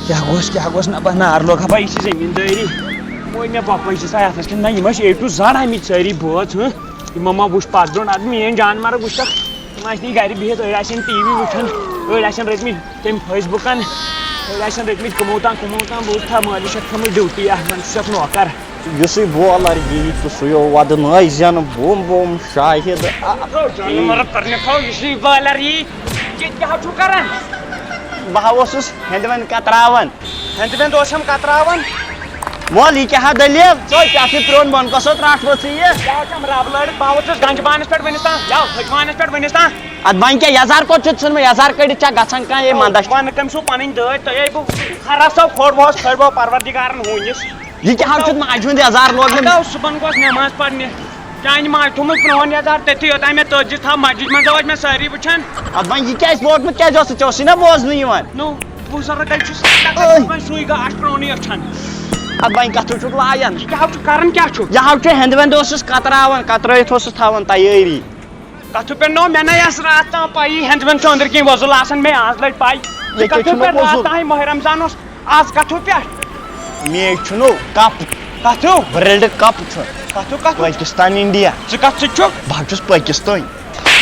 کیا گوس نا نار لوگ ہا یہ زمینداری وہ مے پپا اتس کن نا اے ٹو زڈ آمت ساری بٲژ یِمو ما وٕچھ پتھ برونٛٹھ ادٕ میٲنۍ جان مرگ وٕچھکھ تِم آسن گرِ بِہِتھ أڑۍ آسن ٹی وی وٕچھان أڑۍ آسن رٔٹمٕتۍ تٔمۍ فیس بُکن أڑۍ آسن رٔٹمٕتۍ کٕمو تام بہٕ چھُس مٲلِس چھکھ تھٲومٕژ ڈیوٹی اکھ وۄنۍ چھُسکھ نوکر یُسٕے بولر یی تہٕ سُے ودنٲے زین بوم بوم شاہد جانور کرنہِ تھو یُسٕے بالر یی ییٚتہِ کیٛاہ چھُو کران بہٕ اوسُس ہٮ۪نٛدِ وٮ۪نٛد کتراوان ہٮ۪نٛدِ وٮ۪نٛد اوسم کتراوان مول یہِ کیٛاہ دٔلیٖل ژٕ کیٛاہ ترٛوون بۄن کۄسو ترٛٹھ ژٕ یہِ کیٛاہ چھم رب لٲرِتھ بہٕ ووتھُس گنجہِ بانس پٮ۪ٹھ ؤنِس تام یا تھٔج بانس پٮ۪ٹھ ؤنِس تام ادٕ وۄنۍ کیٛاہ یزار کوٚت چھُتھ ژھُنمُت یزار کٔڑِتھ چھا گژھان کانٛہہ ہے منٛدچھ ونہٕ کٔمۍ سُہ پنٕنۍ دٲدۍ تۄہے بہٕ خرا صٲب کھوڑبوس کھٲڑبو پروردِگارن ہوٗنِس یہِ کیٛاہ چھُتھ ماجہِ ہُنٛد یزار لوگ مےٚ صُبحن گوس نٮ۪ماز پرنہِ چانہِ ماجہِ تھوٚمُت پرٛون یزار تٔتھی یوٚتام مےٚ تٔتجِس تھاو مسجِد منٛز ٲسۍ مےٚ سٲری وٕچھان ادٕ وۄنۍ یہِ کیٛازِ لوگمُت کیٛازِ اوس ژےٚ اوسُے نا بوزنہٕ یِوان نو بُزرگن چھُس وۄنۍ سُے گاش پرٛونُے أچھن ادٕ وۄنۍ کتھٕ چھُکھ لایان کیٛاہ چھُ کران کیٛاہ چھُ یہِ حظ چھُ ہٮ۪نٛدِ وٮ۪نٛدِ اوسُس کتراوان کترٲیِتھ اوسُس تھاوان تیٲری کتھٕ پٮ۪ٹھ نو مےٚ نَے ٲس راتھ تام پایی ہٮ۪نٛدِ وٮ۪نٛد چھُ أنٛدٕرۍ کِنۍ وۄزُل آسان مےٚ آز لٔج پاے کتھٕ پٮ۪ٹھ راتھ تام ماہِ رمضان اوس آز کتھٕ پٮ۪ٹھ میچ چھُنو کپ کتھٕ ورلڈ کپ چھُ کتھٕ پٲکستان انڈیا ژٕ کتھ سۭتۍ چھُکھ بہٕ حظ چھُس پٲکستٲنۍ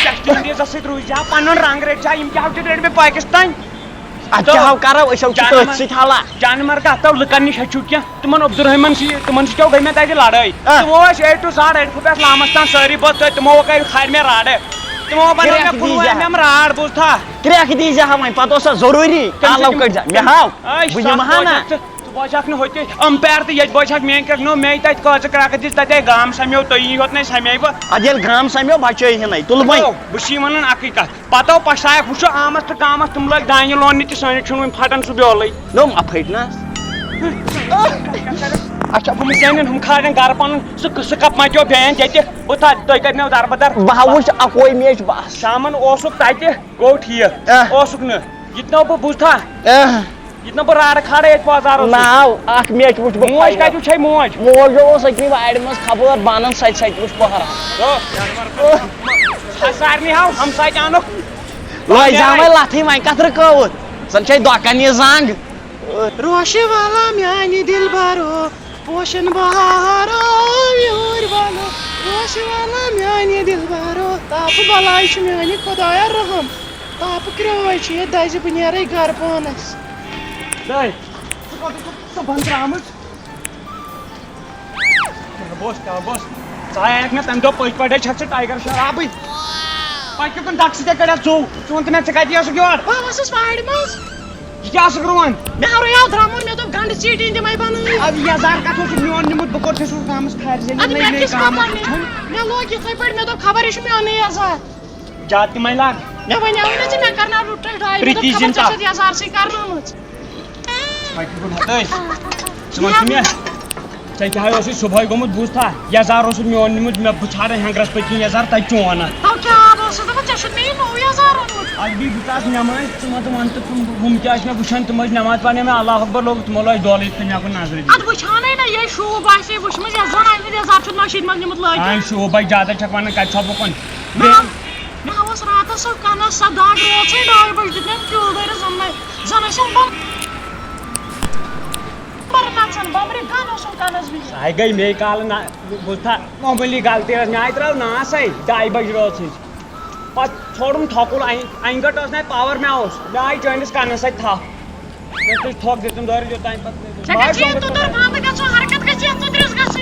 ویسٹ انڈیٖزس سۭتۍ روٗزِ ہا پنُن رنٛگ رٔٹۍ یِم کیٛاہ چھِ رٔٹۍ مےٚ پٲکِستان ادٕ کیٛاہ کرو أسۍ حظ چھِ تٔتھۍ سۭتۍ حالہ جانور کتھو لُکن نِش ہیٚچھِو کینٛہہ تِمن عبدالرحمن تِمن سۭتۍ گٔے مےٚ تتہِ لڑٲے تِمو ٲسۍ اے ٹُو زڈ أڑفہٕ پٮ۪ٹھ لامس تام سٲری بٲژ تٔتۍ تِمو کھارِ مےٚ راڑٕ تِمو بنٲو مےٚ پُلوامہِ راڑ بوٗزتھا کرٛٮ۪کھ دیٖزِ ہا وۄنۍ پتہٕ اوس ضروٗری کالو کٔڑزِ مےٚ ہاو بہٕ یِمہٕ ہا نا ژٕ بوزہکھ نہٕ ہوٚتہِ امپیر تہٕ ییٚتہِ بوزہکھ میٲنۍ کِرکٹ نو مے تتہِ کٲژٕ کرٛٮ۪کہٕ دِژ تتے گام سمیو تُہی یوت نَے سمے بہٕ ادٕ ییٚلہِ گام سمیو بچٲیہِنَے تُل وۄنۍ بہٕ چھُسے ونان اکٕے کتھ پتہٕ آو پشایکھ وٕچھو آمس تہٕ گامس تِم لٲگۍ دانہِ لوننہِ تہِ سٲنِس چھُنہٕ وُنہِ پھٹان سُہ بیولٕے نو ما پھٔٹۍ نہ اچھا ہُم زینن ہُم کھالن گرٕ پنُن سُہ کپ مچو بیٚیَن ییٚتہِ بہٕ تھا تُہۍ کٔرنو دربدر بہٕ وٕچھ اکوے میچ بس شامن اوسُکھ تتہِ گوٚو ٹھیٖک اوسُکھ نہٕ یِتہِ نو بہٕ بوٗزتھا یِتہِ نو بہٕ راڑٕ کھارے ییٚتہِ بازار ناو اکھ میچ وٕچھ بہٕ موج کتہِ وٕچھے موج موج اوس أکمہِ وارِ منٛز خبر بانن سۭتۍ سۭتۍ وٕچھ پہرا سارنٕے ہاو ہمساے جانُک لٲجام وۄنۍ لتھٕے وۄنۍ کتھ رُکٲوٕتھ زن چھے دۄکن یہِ زنگ روشہِ والا میانہِ دِل بارو پوشن بہارو یوٗرۍ والو روشہِ والا میانہِ دِل بارو تاپہٕ بلاے چھُ میانہِ خۄدایا رحم تاپہٕ کرٛٲے چھِ ییٚتہِ دزِ بہٕ نیرے گرٕ پانس بنٛد درٛامٕژ بوس بوس ژٕ آیکھ مےٚ تمہِ دۄہ پٔتۍ پٲٹھۍ چھکھ ژٕ ٹایگر شرابٕے پٔتۍ کُن دکھ سۭتۍ کڑیٚتھ ژوٚو ژٕ وَن تہٕ مےٚ ژٕ کتہِ ٲسٕکھ یور بہٕ ؤژھٕس وارِ منٛز یہِ کیٛاہ ٲسٕکھ رُوان مےٚ ہاریو درٛمُن مےٚ دوٚپ گنڈٕ ژیٖٹِنۍ تِمے بنٲوۍ ادٕ یزار کتھ اوسُکھ میون نِمُت بہٕ کوٚر چھُس گامس کھارِ ادٕ مےٚ کِس مےٚ لوگ یِتھٕے پٲٹھۍ مےٚ دوٚپ خبر یہِ چھُ میونٕے یزار زیادٕ تِمے لاگ مےٚ وَنیٛاوُے نہ ژٕ مےٚ کرناو لُٹٕے ڈاے مےٚ دوٚپ خبر ژےٚ چھَتھ یزارسٕے کرنٲومٕژ ژٕ وَن تہٕ مےٚ ژےٚ کیٛاہ اوسُے صُبحٲے گوٚمُت بوٗزتھا یزار اوسُکھ میون نِمُت مےٚ بہٕ ژھانڈے ہینٛگرس پٔتۍ کِنۍ یزار تتہِ چون اتھ تو کیٛاہ ٲسٕس دپان ژےٚ چھُتھ مےٚ یہِ نوٚو یزار اوٚنمُت ادٕ بیٚیہِ بہٕ ژاس نٮ۪ماز ژٕ وَن تہٕ ہُم تہِ ٲسۍ مےٚ وٕچھان تِم ٲسۍ نٮ۪ماز پرنہِ مےٚ اللہ اکبر لوگ تِمو لٲج دولہٕ یِتھ کٔنۍ مےٚ کُن نظرِ ادٕ وٕچھانٕے نہ یہِ شوٗب آسہِ وٕچھمٕژ یتھ زن اَمہِ یزار چھُتھ مٔشیٖد منٛز نِمُت لٲگِتھ شوٗبے زیادٕ چھکھ ونان کتہِ چھو بہٕ کُن مےٚ ہاوس راتس سۄ کنس سۄ دگ رٲژٕے 2 بجہِ دیُت مےٚ تیوٗل دٲرِتھ زن ٲسِم نژان بمبرِ گن اوسُم کنس بِہِتھ سۄ گٔے مے کالہٕ بوٗزتھا معموٗلی غلطی ٲس مےٚ آیہِ ترٛٲو ناسے 2 بجہِ رٲژٕچ پتہٕ ژھوڑُم تھۄکُل انہِ گٔٹ ٲس نہ پاور مےٚ اوس مےٚ آیہِ چٲنِس کنس سۭتۍ تھپھ مےٚ تُج تھۄکھ دِتُم دٲرِتھ یوٚتانۍ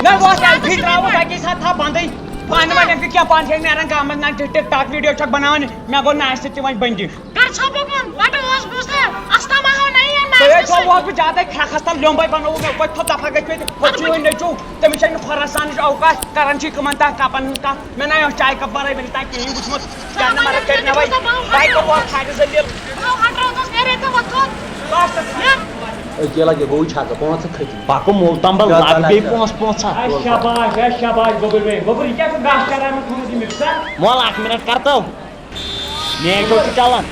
مےٚ ووت ایل پی ترٛاوُس اکی ساتہٕ تھپھ بنٛدٕے پانہٕ وۄنۍ اَمہِ کینٛہہ پانہٕ چھِ نیران گامس نہ ٹِک ٹاک ویٖڈیو چھکھ بناوان مےٚ گوٚو ناسہِ سۭتۍ تہِ وۄنۍ بٔنٛدِش ووت بہٕ زیادے کھرٛٮ۪کھس تل لیوٚمبے بنووُم مےٚ وۄنۍ تھوٚو دفعہ گژھِ مےٚ ہُہ چٲنۍ نیٚچوٗ تٔمِس چھےٚ نہٕ خۄراسانٕچ اوقات کران چھِ کٕمن تانۍ کپن ہٕنٛز کتھ مےٚ نَے اوس چاے کپ ورٲے وٕنیُک تانۍ کِہیٖنۍ وٕچھمُت جانہٕ مرگ کٔرۍ مےٚ وۄنۍ کوٚر وۄنۍ کھارِ ذٔلیٖل لگے گوٚو چھکہٕ پانٛژھ کھٔتۍ پکو مول تمبل لاگہٕ بیٚیہِ پونٛسہٕ شاباش شاباش گوٚبُر بے گوٚبُر یہِ کیٛاہ چھُ گاسہٕ چرایمُت تھوٚمُت یہِ مِکسر مول 1 مِنٹ کر تو میچ چھُ چلان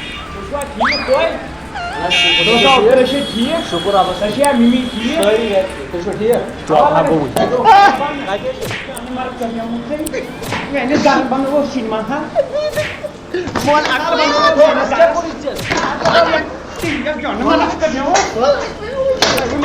ٹھیٖک تُہۍ ٹھیٖک شُکُر رۄبس تۄہہِ چھا مِمی ٹھیٖک تُہۍ چھِو ٹھیٖک چوکھا گوٚوُے میٲنِس گرٕ بنوو سِنِما ہا مول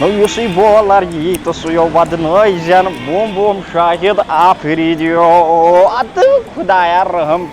Yusuf bolar yiğit suyo vadını izyan bum şahid afridiyo adı Khudaya raham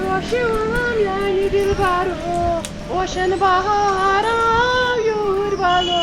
روشن ولم يعني دلبارو روشن بهارا یور بالو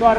4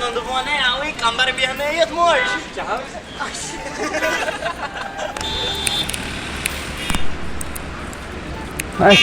Nandubone awi kambar bihane yet moish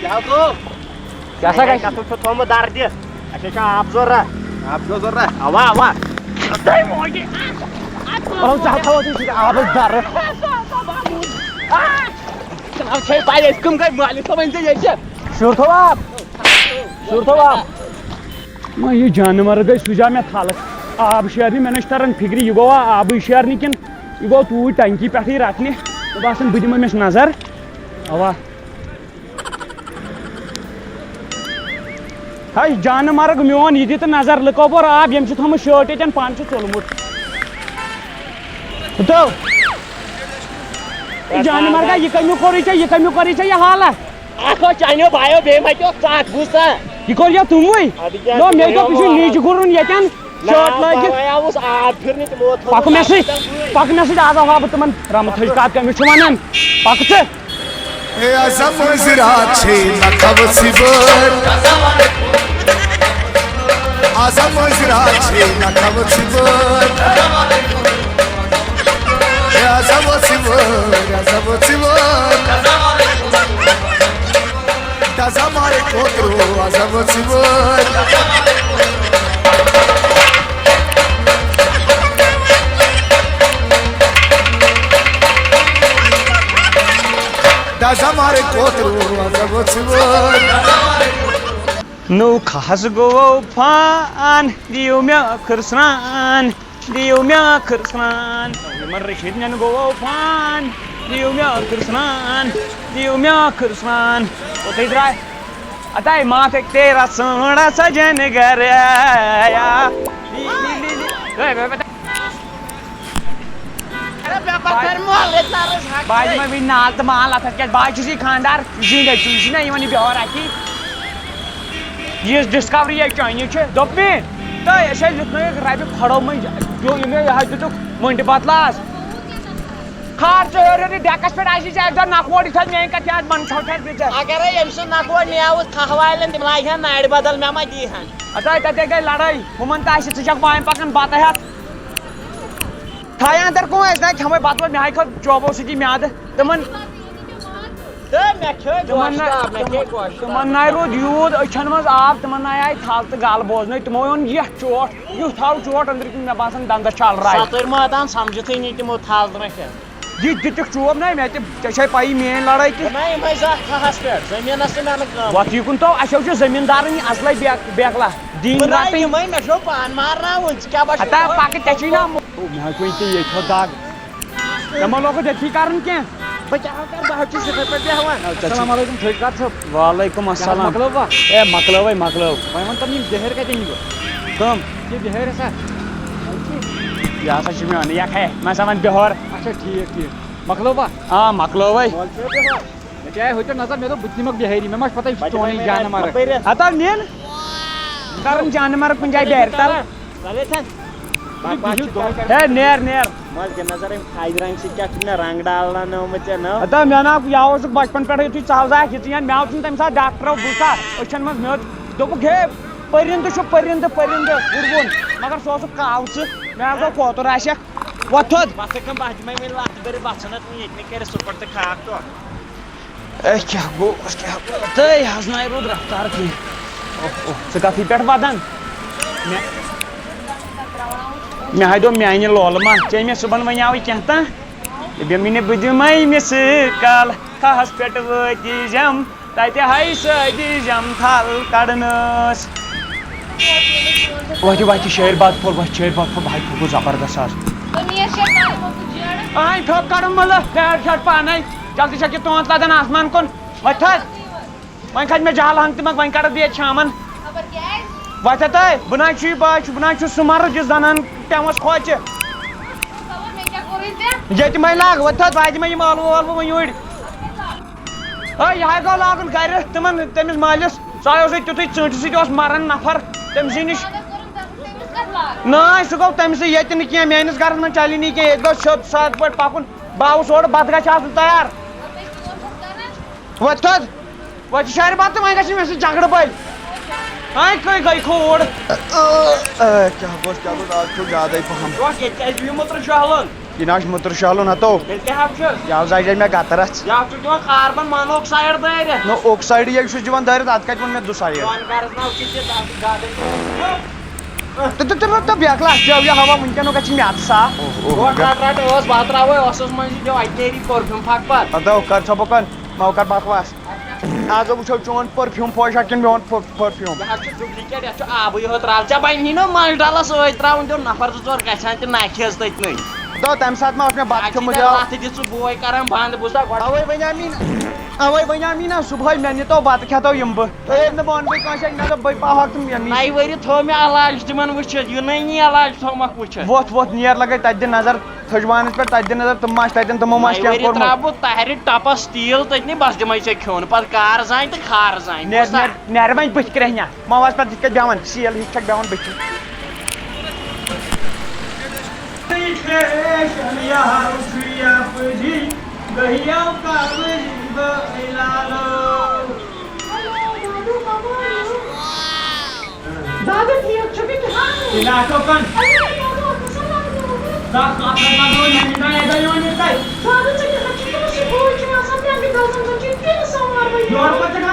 کیٛاہ سا گژھِ اَتھ چھُ تھوٚمُت در دِتھ اَسہِ چھُ آب ضروٗرت اوا اوا آبس در شُر تھوٚو آب شُر تھوٚو آب ما یہ جانور گئی سجا مے تھلک آب شیرنی مے نش تران فکر یہ گوا آب شیرنی کن یہ گو توٗرۍ ٹنکی پٮ۪ٹھٕے رٹنہِ مےٚ باسان بہٕ دِمہٕ أمِس نظر اوا ہے جانمرگ میون یہ دِتہٕ نظر لُکو بوٚر آب ییٚمۍ چھُ تھوٚمُت شٲٹ ییٚتٮ۪ن پانہٕ چھُ ژوٚلمُت ہُتو جانمرگا یہ کمیُک کوٚرُے ژےٚ یہ کمیُک کوٚرُے ژےٚ یہ حالت چانیو بایو بیٚیہِ مَتیو ژَکھ بوٗزتھا یہ کوٚر تُموٕے نو مےٚ دوٚپ یہِ چھُ نیٖجہِ گُرُن ییٚتٮ۪ن شٲٹ لٲگِتھ اوس آب پھِرنہِ تِمو پکھ مےٚ سۭتۍ آز ہاو بہٕ تِمن رمہٕ تھٔج کتھ کٔمِس چھُ ونان پکھ ژٕ نو کھس گوو فان دیو مےٚ ٲخٕر سرٛان دیو مےٚ ٲخٕر سرٛان یِمن رٔچھِتھ گوو فان دیو مےٚ ٲخٕر سرٛان دیو مےٚ ٲخٕر سرٛان اوٚتٕے درٛاے اَتاے ماتھے تیرا سوڑا سجن گھر آیا باج میں بھی نال تو مال اتھ کیا باج چھ خاندار زندہ چھ نا یوان بیہور اکی یہ ڈسکوری ہے چانہ چھ دوپ میں تو ایسے لکھنو ربی کھڑو من جو یہ یہ دتک منڈ بدلاس خار چور ڈیکس پہ آئی ایک دور نقوڑ تھوڑ میان کت یاد من چھو ٹھہر بیچ اگر یم سن نقوڑ نیاوت کھوالن تم لاگہِ ہن ناڑِ بدل مے ما دی ہن اتا تتے گئی لڑائی ہمن تا ژٕ چھکھ وایِن پکان بتہٕ ہٮ۪تھ تھایا اندر کم ٲسۍ نہ کھٮ۪مٕے بتہٕ مےٚ ہاے کھوٚت چوبو سۭتی میادٕ تِمن تِمن ناے روٗد یوٗت أچھن منٛز آب تِمن ناے آیہِ تھل تہٕ گل بوزنٲے تِمو اوٚن یتھ چوٹ یُتھ آو چوٹ أنٛدرٕ کِنۍ مےٚ باسان دنٛدس چھلراے ستر مٲدان سمجھتھٕے نہٕ تِمو تھل ترٛٲوِتھ یہِ دِتِکھ چوب نا مےٚ تہِ ژےٚ چھے پَیی میٲنۍ لڑٲے تہِ نہ یِمے زٕ کھہس پٮ۪ٹھ زٔمیٖنس تہِ مےٚ نہٕ کٲم وۄتھ یِکُن تو اَسہِ چھُ زٔمیٖندارن یہِ اصلے بیکلا دیٖن رٹٕنۍ یِمے مےٚ چھو پان مارناوُن ژٕ کیٛاہ بچ ہتا پکہٕ ژےٚ چھُے نا مےٚ حظ چھُ ییٚتہِ ہو دگ تِمو لوگُت ییٚتھی کرُن کینٛہہ بہٕ کیٛاہ کرٕ بہٕ حظ چھُس یِتھے پٲٹھۍ بیٚہوان السلام علیکم ٹھیٖک کَتھ صٲب وعلیکُم السلام مۄکلٲو وا اے مۄکلٲوٕے مۄکلٲو وۄنۍ وَن تَم یِم بِہٲرۍ کَتٮ۪ن یِوٕ کٕم یہِ بِہٲرۍ ہسا یہِ ہسا چھُ میون یکھ ہے مےٚ ہسا وَن بِہور اچھا ٹھیٖک ٹھیٖک مۄکلٲو وا آ مۄکلٲوٕے مےٚ تہِ آے ہوٚتٮ۪ن نظر مےٚ دوٚپ بہٕ تہِ نِمَکھ بِہٲری مےٚ ما چھُ پَتہ یہِ چھُ چونٕے جانہٕ ہتا نِن کرن جانور کُنہِ جایہِ بیرِ تل ہے نیر نیر مز نظر کھادِ رنگ سۭتۍ کیٛاہ چھُ مےٚ رنگ ڈالنٲومٕژ ژےٚ نٔو ہتا مےٚ نا یہِ اوسُکھ بچپن پٮ۪ٹھٕ یُتھُے ژٕ زاکھ یِژٕ مےٚ اوس تمہِ ساتہٕ ڈاکٹرو بوٗزتھا أچھن منٛز مےٚ دوٚپُکھ ہے پٔرِندٕ چھُ پٔرِندٕ پٔرِندٕ اُردوُن مگر سُہ اوسُکھ کاوژٕ مےٚ حظ دوٚپ کوتُر آسٮ۪کھ وۄتھ تھوٚد بہٕ ہسا کم بہٕ دِمے وۄنۍ لتھ بٔرِتھ بہٕ ژھٕنتھ وۄنۍ ییٚتہِ مےٚ کَرِ سُپر تہٕ خاک تو اے کیٛاہ گوٚو کیٛاہ گوٚو تٔے حظ ناے روٗد رفتار کینٛہہ ژٕ کتھٕے پٮ۪ٹھ ودان مےٚ ہاے دوٚپ میانہِ لولہٕ ما ژےٚ مےٚ صُبحن وَنیٛاوٕے کینٛہہ تام دوٚپمے نہٕ بہٕ دِمے أمِس کل کھہس پٮ۪ٹھ وٲتی جم تتہِ ہاے سٲدی جم تھل کڑنس وتہِ شٲعر باد پھوٚل شٲعر باد پھوٚل بھاے پھوٚل زبردست آز آے ٹھوٚپ کڑُن مطلب بیٹ شاٹ پانے جلدی چھکھ یہِ تونٛت لدان آسمان کُن وۄتھ تھٔز وۄنۍ کھژِ مےٚ جال ہنگ تہٕ منٛز وۄنۍ کڑکھ بہٕ ییٚتہِ شامن وۄتھ تھے بہٕ نہ چھُے بہٕ نہ چھُس سُہ مرد یُس زنان پٮ۪مس کھوژِ ییٚتہِ مے لاگ وۄتھ تھٔز بہٕ دِمے یِم ٲلوٕ وٲلوٕ وۄنۍ یوٗرۍ ہے یہِ ہاے گوٚو لاگُن گرِ تٔمِس مٲلِس سُہ اوسُے تیُتھُے ژوٗنٛٹھہِ سۭتۍ اوس مران نفر تٔمسٕے نِش ناے سُہ گوٚو تٔمسٕے ییٚتہِ نہٕ کینٛہہ میٲنِس گرس منٛز چلی نہٕ کینٛہہ ییٚتہِ گوٚو سیوٚد سادٕ پٲٹھۍ پکُن بہٕ آوُس اورٕ بتہٕ گژھِ آسُن تیار وۄتھ تھوٚد وۄتہِ شارِ بتہٕ تہٕ وۄنۍ گژھِ مےٚ سۭتۍ جگڑٕ بٔلۍ آے کٔہۍ گٔے کھوٗر کیٛاہ گوٚژھ آز چھُ زیادَے پَہم ییٚتہِ کیٛازِ بِہِو مٔترٕ شہلن Yine mıtır şalın hato. Belki hapşır. Ya zaten me gatarat. Ya şu diyor karbon monoksit daire. No oksaydı ya şu civan daire at kaç me dusayır. Doğan karısına uçuşu da Tetap ya kelas ya hava mungkin oka cimi atsa. Doğan kartı os batra ve osos manji diyor ayteri parfüm fakpat. Atau kar copokan mau kar bakwas. Az bu çok cuman perfume poşakin bir perfume. Ya şu duplicate ya şu abi yo tral cabai nino mal dala soy traun diyor nafar zor kaçan ti nakias tait nai. To tam saat mau me bat ke mujhe. Ati di su boy karam band busta Awai Benyamin subhai me to bat khato yimbu. Ne bon be kaşak ne de bay pahaktım ya. nai veri thomi alaj timan wuchit yunani alaj thomak wuchit. Vot niyar lagai tadde nazar thajwanis per tadde nazar tum mas tadde tum mas nai kya veri kormu. trabu tahri tapa steel tait bas dimai se khon pat kar zain te khar zain. Nervain bich krehnya. Mawas pat dikkat jawan sial hikak jawan bich. Dadı diyor çabuk hanım. Silakan. Sadece hakikaten şu bu için asapyan bir dalsın da ciddi insan var mı? Anne dadı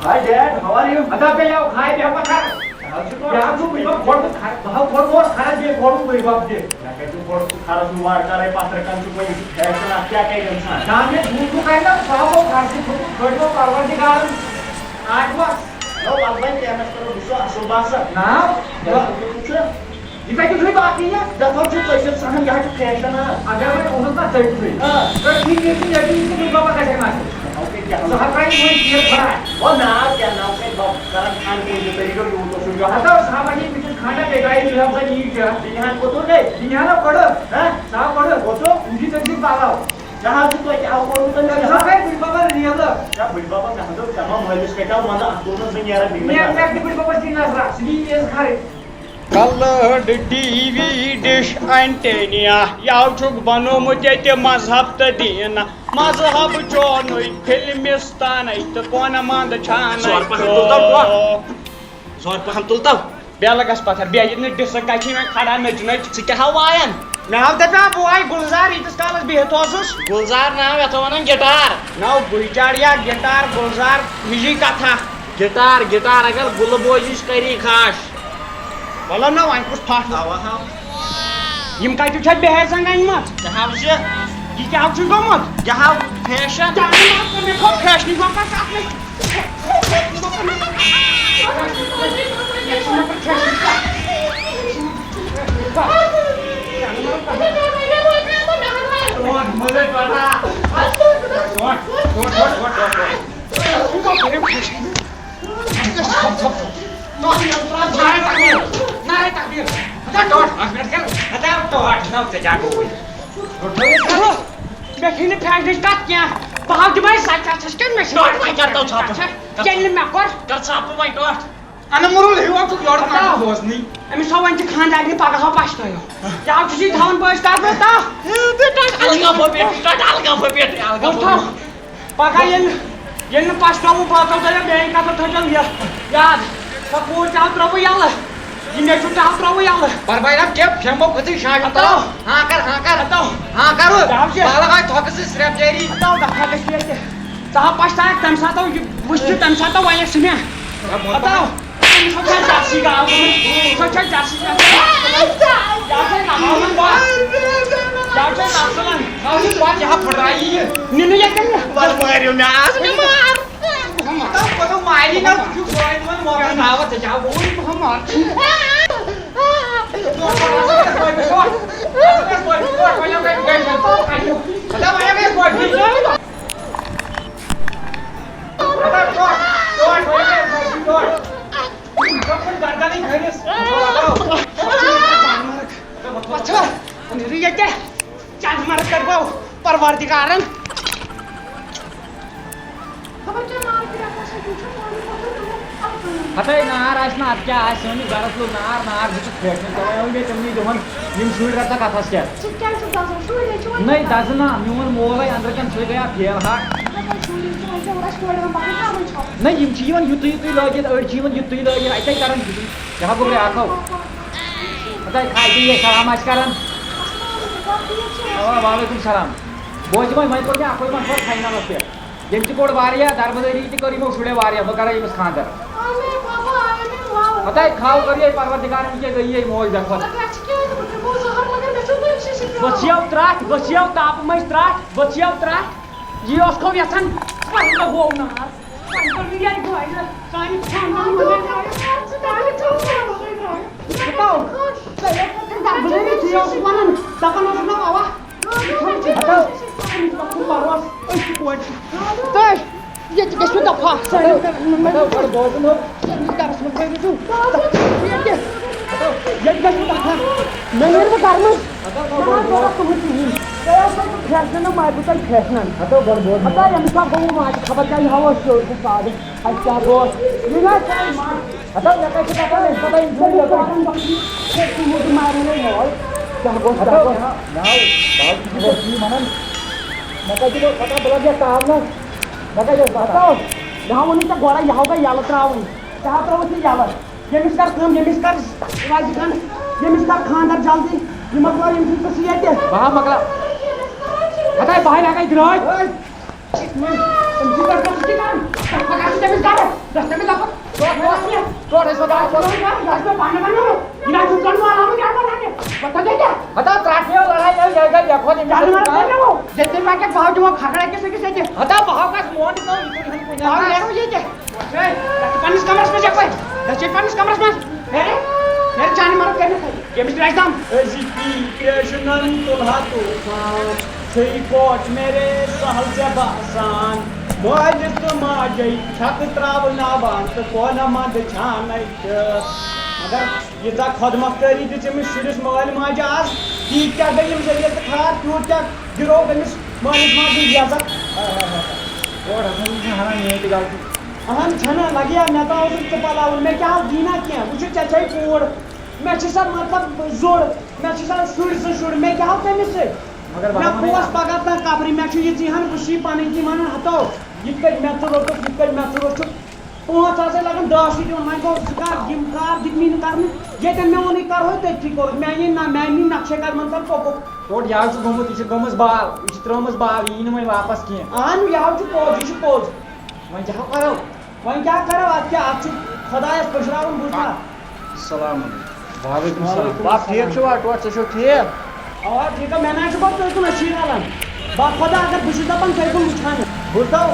Hi dad, how are you? Colored TV dish antenna Yavchuk banomut yete mazhab ta dina Mazhab chonoi filmistan ait kona mand chana Zor paham tultav Belagas pathar beyidni disakachi me khada najnaj Sike hawayan Now da boy Gulzar itas kalas behtosus Gulzar now yatonan guitar Now Gulzariya guitar Gulzar hiji katha Guitar agar gulboyish kari khash Bala na wain kus phat hawa ha Yim kai tu chat beher sangain mat Jahab je Ki kya chu gomat Jahab fashion Jahab me ko fashion ko ka sat me Bekini perde kat ya. Bahal dimai saç saçken mi? Dört may karta çapı. Kendin mi yapar? Kar çapı may dört. انمرول ہیوا تو your کھانا بوزنی أمس ہو one خاندار پگہ Pashto کیا تھوان بٲژ کتھ پگہ ییٚلہِ نہٕ پشتووٕ بٲژو تۄہہِ بیٚیہِ کتھ تھٲیزیو یہِ یاد سۄ کوٗر تہِ آو ترٛووٕ یَلہٕ یہِ نیٚچوٗ تہِ آو ترٛووٕ یَلہٕ پروائی نہ کیا پھیمو کھتی شاش تو ہاں کر ہاں کر بالا گئی تھوک سے سرپ جیری ہتو دفعہ گژھِ ییٚتہِ ژٕ ہا پشتاکھ تمہِ ساتہٕ وٕچھ ژٕ تمہِ ساتہٕ وَنٮ۪کھ ژٕ مےٚ ہتو سۄ چھےٚ جرسی گاو گٔمٕژ سۄ چھےٚ جرسی یہاں پھٹرائی نِنہٕ ییٚتٮ۪ن مارو میں آج میں مار تو ماری نہ جو کوئی تو موقع نہ آوت جا وہ ہم مار چند مرد کر بو پروردگارن ہتھے نار آس نا ات کیا آس سٲنِس گرس لوگ نار بہٕ پھیٹنہٕ توے وۄنۍ گٔے تِمنٕے دۄہن یِم شُرۍ رَٹا کتھس کیٛاہ نٔے دزٕ نا میون مول أنٛدرٕ کَنۍ سُے گٔیا فیل ہاٹ نہ یِم چھِ یِوان یُتُے لٲگِتھ أڑۍ چھِ یِوان یُتُے لٲگِتھ اَتے کران کیٛاہ گوٚو بیٛاکھو ہتھے کھاے یہِ سلام آسہِ کران وعلیکُم سلام بوزِ وۄنۍ کوٚر مےٚ اَکُے مشور فاینلس پٮ۪ٹھ ییٚمہِ تہِ کوٚر واریاہ دربٕدٲری تہِ کٔر یِمو شُرٮ۪و واریاہ بہٕ کَرے أمِس خاندر ہتھے کھاو کٔریے پروردگارن کیٛاہ گٔیے موج بے کھۄتہٕ بٔژھِیو تاپہٕ منٛز ترٛٹھ بٔژھِیو ترٛٹھ یی اوس کھو یژھان گوٚو نار دپان اوسُکھ نا اوا ییٚتہِ گژھِ نہٕ دفعہ خبر کیا ہوا کیا گوس ووٚنُے ژےٚ گۄڈے یہِ گٔے یَلہٕ ترٛاوٕنۍ ژےٚ ہا ترٛٲوٕتھ یہِ یَلہٕ ییٚمِس کر کٲم ییٚمِس کر وَزِ کھنٛڈ ییٚمِس کر خاندر جلدی یہِ مۄکلاو ییٚمہِ سۭتۍ قٕصہٕ ییٚتہِ بہا مۄکلا ہتھے بہے لگے درٛٲے ہتا ترٛٹھ لڑائی گٔے بے کھۄتہٕ بہو دِمو کھکھرا أکِس أکِس ییٚتہِ ہتا بہو گژھِ مون پنٛنِس کمرس منٛز یپٲرۍ گژھِ پنٛنِس کمرس منٛز پھیرِ چانہِ مرد کٔرِتھ ییٚمِس ترٛاوِ دم أزِکی پیشنن تُلہا طوفان چھُے کوچ میرے سہل ژےٚ باسان مٲلِس تہٕ ماجے چھکہٕ ترٛاوناوان تہٕ کونہٕ منٛد چھانَے تہٕ مگر ییٖژاہ خۄدمۄختٲری دِژ أمِس شُرِس مٲلۍ ماجہِ آز تیٖتۍ کیٛاہ گٔے یِم ذٔریعہٕ تہٕ کھار تیوٗت کیٛاہ گِروو أمِس مٲلِس ماجہِ ہٕنٛز عزت اہن چھَنہ لگیا مےٚ تہِ اوسُکھ ژٕ پلاوُن مےٚ کیٛاہ دیٖنا کینٛہہ وٕچھُو ژےٚ چھے کوٗر مےٚ چھِ سۄ مطلب زوٚر مےٚ چھِ سۄ شُرۍ زٕ شُرۍ مےٚ کیٛاہ تٔمِس سۭتۍ مےٚ بوز پگاہ تانۍ کبرِ مےٚ چھُ یہِ ژیٖہن وٕچھی پنٕنۍ تہِ وَنان ہتو یِتھ کٔنۍ مےٚ ژٕ روٚٹُکھ یِتھ کٔنۍ مےٚ ژٕ روٚٹُکھ 5 آسے لگان 10 دِوان وۄنۍ گوٚو ژٕ کر یِم کار دِتۍ نہٕ کرنہٕ ییٚتٮ۪ن مےٚ ووٚنُے کرہوے تٔتھی کوٚرُکھ میٛانہِ نقشے قدمن تل پوٚکُکھ توٚٹ یہِ حظ چھُ گوٚمُت یہِ چھِ گٔمٕژ بال یہِ چھِ ترٛٲومٕژ بال یہِ یی نہٕ وۄنۍ واپس کینٛہہ اہن یہِ حظ چھُ پوٚز یہِ چھُ پوٚز وۄنۍ کیٛاہ کرو وۄنۍ کیٛاہ کرو اَتھ کیٛاہ اَتھ چھُ خۄدایَس پٔشراوُن بوٗزتھا السلام علیکم وعلیکم بس ٹھیٖک چھُوا ٹوٹھ ژٕ چھُو ٹھیٖک اوا ٹھیٖک مےٚ نہ حظ چھُ پتہٕ تُہۍ کُن أچھی رلان با خۄدا اگر بہٕ چھُس دپان تُہۍ کُن وٕچھان بوٗزتھو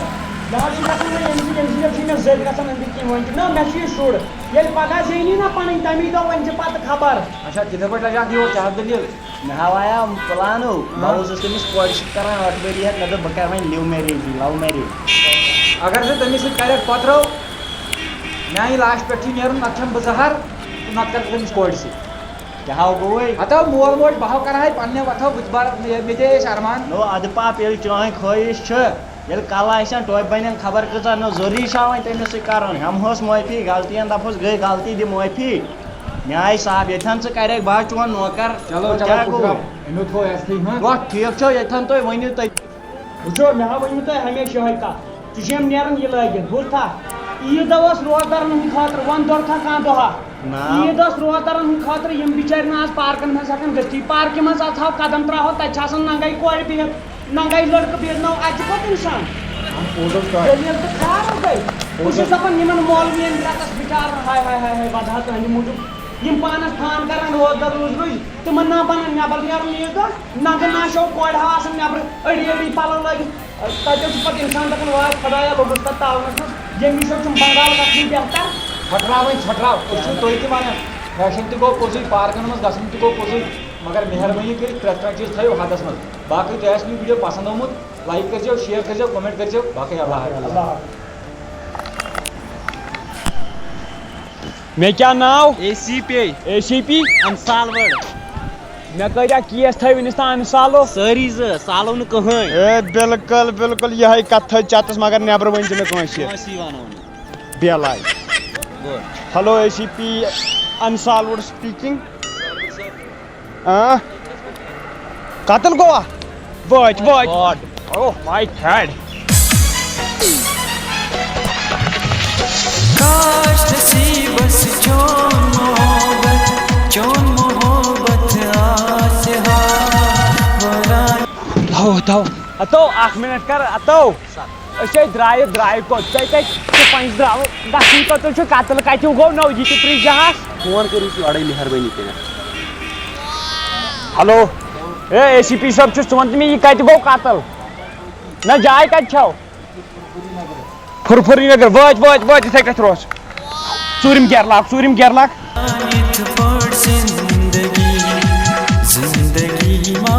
مےٚ حظ چھُ گژھان وۄنۍ ییٚمہِ سۭتۍ چھِ مےٚ زٔدۍ گژھان أنٛدٕرۍ کِنۍ وۄنۍ چھُ نہ مےٚ چھُ یہِ شُر ییٚلہِ پگاہ زینی نا پنٕنۍ تمی دۄہ وۄنۍ چھِ پتہٕ خبر اچھا تِتھے پٲٹھۍ لگہِ اکھ یور کیٛاہ دٔلیٖل مےٚ ہاوایو پلانو بہٕ اوسُس تٔمِس کورِ سۭتۍ کران 8 ؤری ہٮ۪تھ مےٚ دوٚپ بہٕ کرٕ وۄنۍ لو میریج اگر ژٕ تٔمِس سۭتۍ کرکھ پتھرو میانہِ لاش پٮ۪ٹھ چھُے نیرُن نتہٕ چھَم بہٕ زہر تہٕ نتہٕ کر ژٕ تٔمِس کورِ سۭتۍ کیٛاہ گوٚوُے ہتو مول موج بہو کرہاے پننہِ وتھو بہٕ تہِ مےٚ تہِ ٲسۍ ارمان نو ادٕ پاپ ییٚلہِ چٲنۍ خٲہِش چھِ ییٚلہِ کَلہٕ آسن ٹوپہِ بَنٮ۪ن خبر کۭژاہ نہ ضروٗری چھا وۄنۍ تٔمِس سۭتۍ کَرُن ہٮ۪مہوس معٲفی غلطیَن دَپہوس گٔے غلطی دِ معٲفی مےٚ آیہِ صاف ییٚتھٮ۪ن ژٕ کَرکھ بہٕ حظ چون نوکر چلو کیٛاہ چلو گوٚو امیُک تھوٚو اَسہِ ہاں گوٚو ٹھیٖک چھُ ییٚتھٮ۪ن تُہۍ ؤنِو تُہۍ وٕچھو مےٚ ہا ؤنِو تۄہہِ ہمیشہِ یِہوٚے کَتھ ژٕ چھِ یِم نیران یہِ لٲگِتھ بوٗزتھا عیٖد دۄہ اوس روزدارن ہٕنٛدِ خٲطرٕ وۄنۍ دۄرتھا کانٛہہ دۄہا عیٖد ٲس روزدارن ہٕنٛدِ خٲطرٕ یِم بِچٲرۍ نہٕ آز پارکن منٛز ہٮ۪کان گٔژھتھٕے پارکہِ منٛز اژہاو قدم ترٛاوہو تَتہِ چھِ آسان ننٛگے کورِ بِہِتھ ننٛگے لٔڑکہٕ بِہِتھ نو اَتہِ کوٚت اِنسان دٔلیٖل تہٕ خراب گٔے بہٕ چھُس دَپان یِمن مولوِین رٮ۪تس بِچارن ہاے ہاے ہاے ہاے وَدٕ حظ تُہنٛدِ موٗجوٗب یِم پانس فان کران روزدار روز روز تِمن نا بنان نٮ۪بر نیرُن عیٖد دۄہ ننٛگہٕ ناشو کورِ ہا آسان نٮ۪برٕ أڑی أڑی پَلو لٲگِتھ تَتہِ چھُ پَتہٕ اِنسان دَپان واے خۄدایا لوٚگُس تَتھ تاونَس منٛز ییٚمہِ نِش چھُم بنگال گژھُن بہتر پھٹراوٕنۍ پھٹراو أسۍ چھِو تُہۍ تہِ وَنان فیشن تہِ گوٚو پوٚزُے پارکن منٛز گژھُن تہِ گوٚو پوٚزُے مگر مہربٲنی کٔرِتھ پرٛٮ۪تھ کانٛہہ چیٖز تھٲیِو حدس منٛز باقٕے تۄہہِ آسہِ نہٕ ویٖڈیو پسنٛد آمُت لایک کٔرۍزیو شِیر کٔرۍزیو کومٮ۪نٹ کٔرۍزیو باقٕے اللہ حافظ مےٚ کیٛاہ ناو اے سی پی انسالوڈ مےٚ کۭتیٛاہ کیس تھٲے وٕنِس تام سالو سٲری زٕ سالو نہٕ کٕہٕنۍ اے بِلکُل بِلکُل یِہوٚے کَتھ تھٲے چَتَس مگر نٮ۪برٕ ؤنۍ زِ نہٕ کٲنٛسہِ کٲنٛسی وَنو نہٕ بیلاے گوٚو ہیلو اے سی پی انسالوڈ سپیٖکِنٛگ قتل گوٚوا وٲتۍ اوہ ماے ہیڈ کاش نصیبس چون محبت آسہِ ہا دو اتو اکھ مِنٹ کر اتو أسۍ درٛایہِ کوٚت تُہۍ کَتہِ چھِ پنٛجہِ درٛاوٕ گژھُن کوٚت چھُ قتل کَتہِ گوٚو نو یہِ تہِ پرٛژھزِہَس فون کٔرِو تُہۍ اورَے مہربٲنی کٔرِتھ ہیلو اے سی پی صٲب چھُس ژٕ وَن تہٕ مےٚ یہِ کَتہِ گوٚو قتل نہ جاے کَتہِ چھو فُرفُری نگر وٲتۍ یِتھَے کٔتھۍ روز ژوٗرِم گیر لاک یِتھ پٲٹھۍ زندگی ما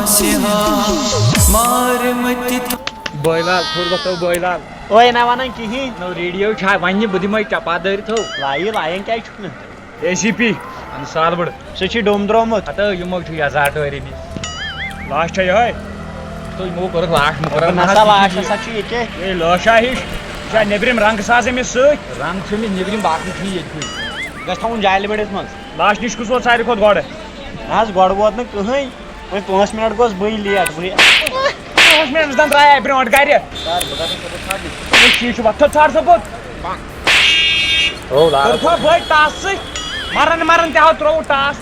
آسہِ ہا مارمٕتہِ بٲیلال تھوٚد وۄتھو بٲیلال اوے نہ وَنان کِہیٖنۍ نو ریڈیو چھا وَنہِ بہٕ دِمے چپادٲرۍ تھو لایان کیٛازِ چھُکھ نہٕ اے سی پی انسالوڈ سُہ چھُ ڈوٚم درٛومُت ہتہٕ یِمو چھُ یزار ٹٲری مےٚ لاش چھا یِہوٚے تُہۍ یِمو کوٚرُکھ لاش مُقرر نسا لاش ہسا چھُ ییٚتہِ اے لٲشا ہِش یہِ چھا نیٚبرِم رنٛگہٕ ساز أمِس سۭتۍ رنٛگ چھُ مےٚ نیٚبرِم باقٕے چھُ ییٚتہِ گژھِ تھاوُن جالہِ بٔڑِس منٛز لاش نِش کُس ووت ساروی کھۄتہٕ گۄڈٕ نہ حظ گۄڈٕ ووت نہٕ کٕہٕنۍ وۄنۍ 5 مِنٹ گوٚژھ بٕے لیٹ 5 مِنٹ زن درٛایے برٛونٛٹھ گرِ ٹھیٖک چھُ وۄتھ ژھار ثوٚبوٗت تھوٚو بٔڑۍ ٹاس سۭتۍ مرن تہِ ہاو ترٛووُ ٹاس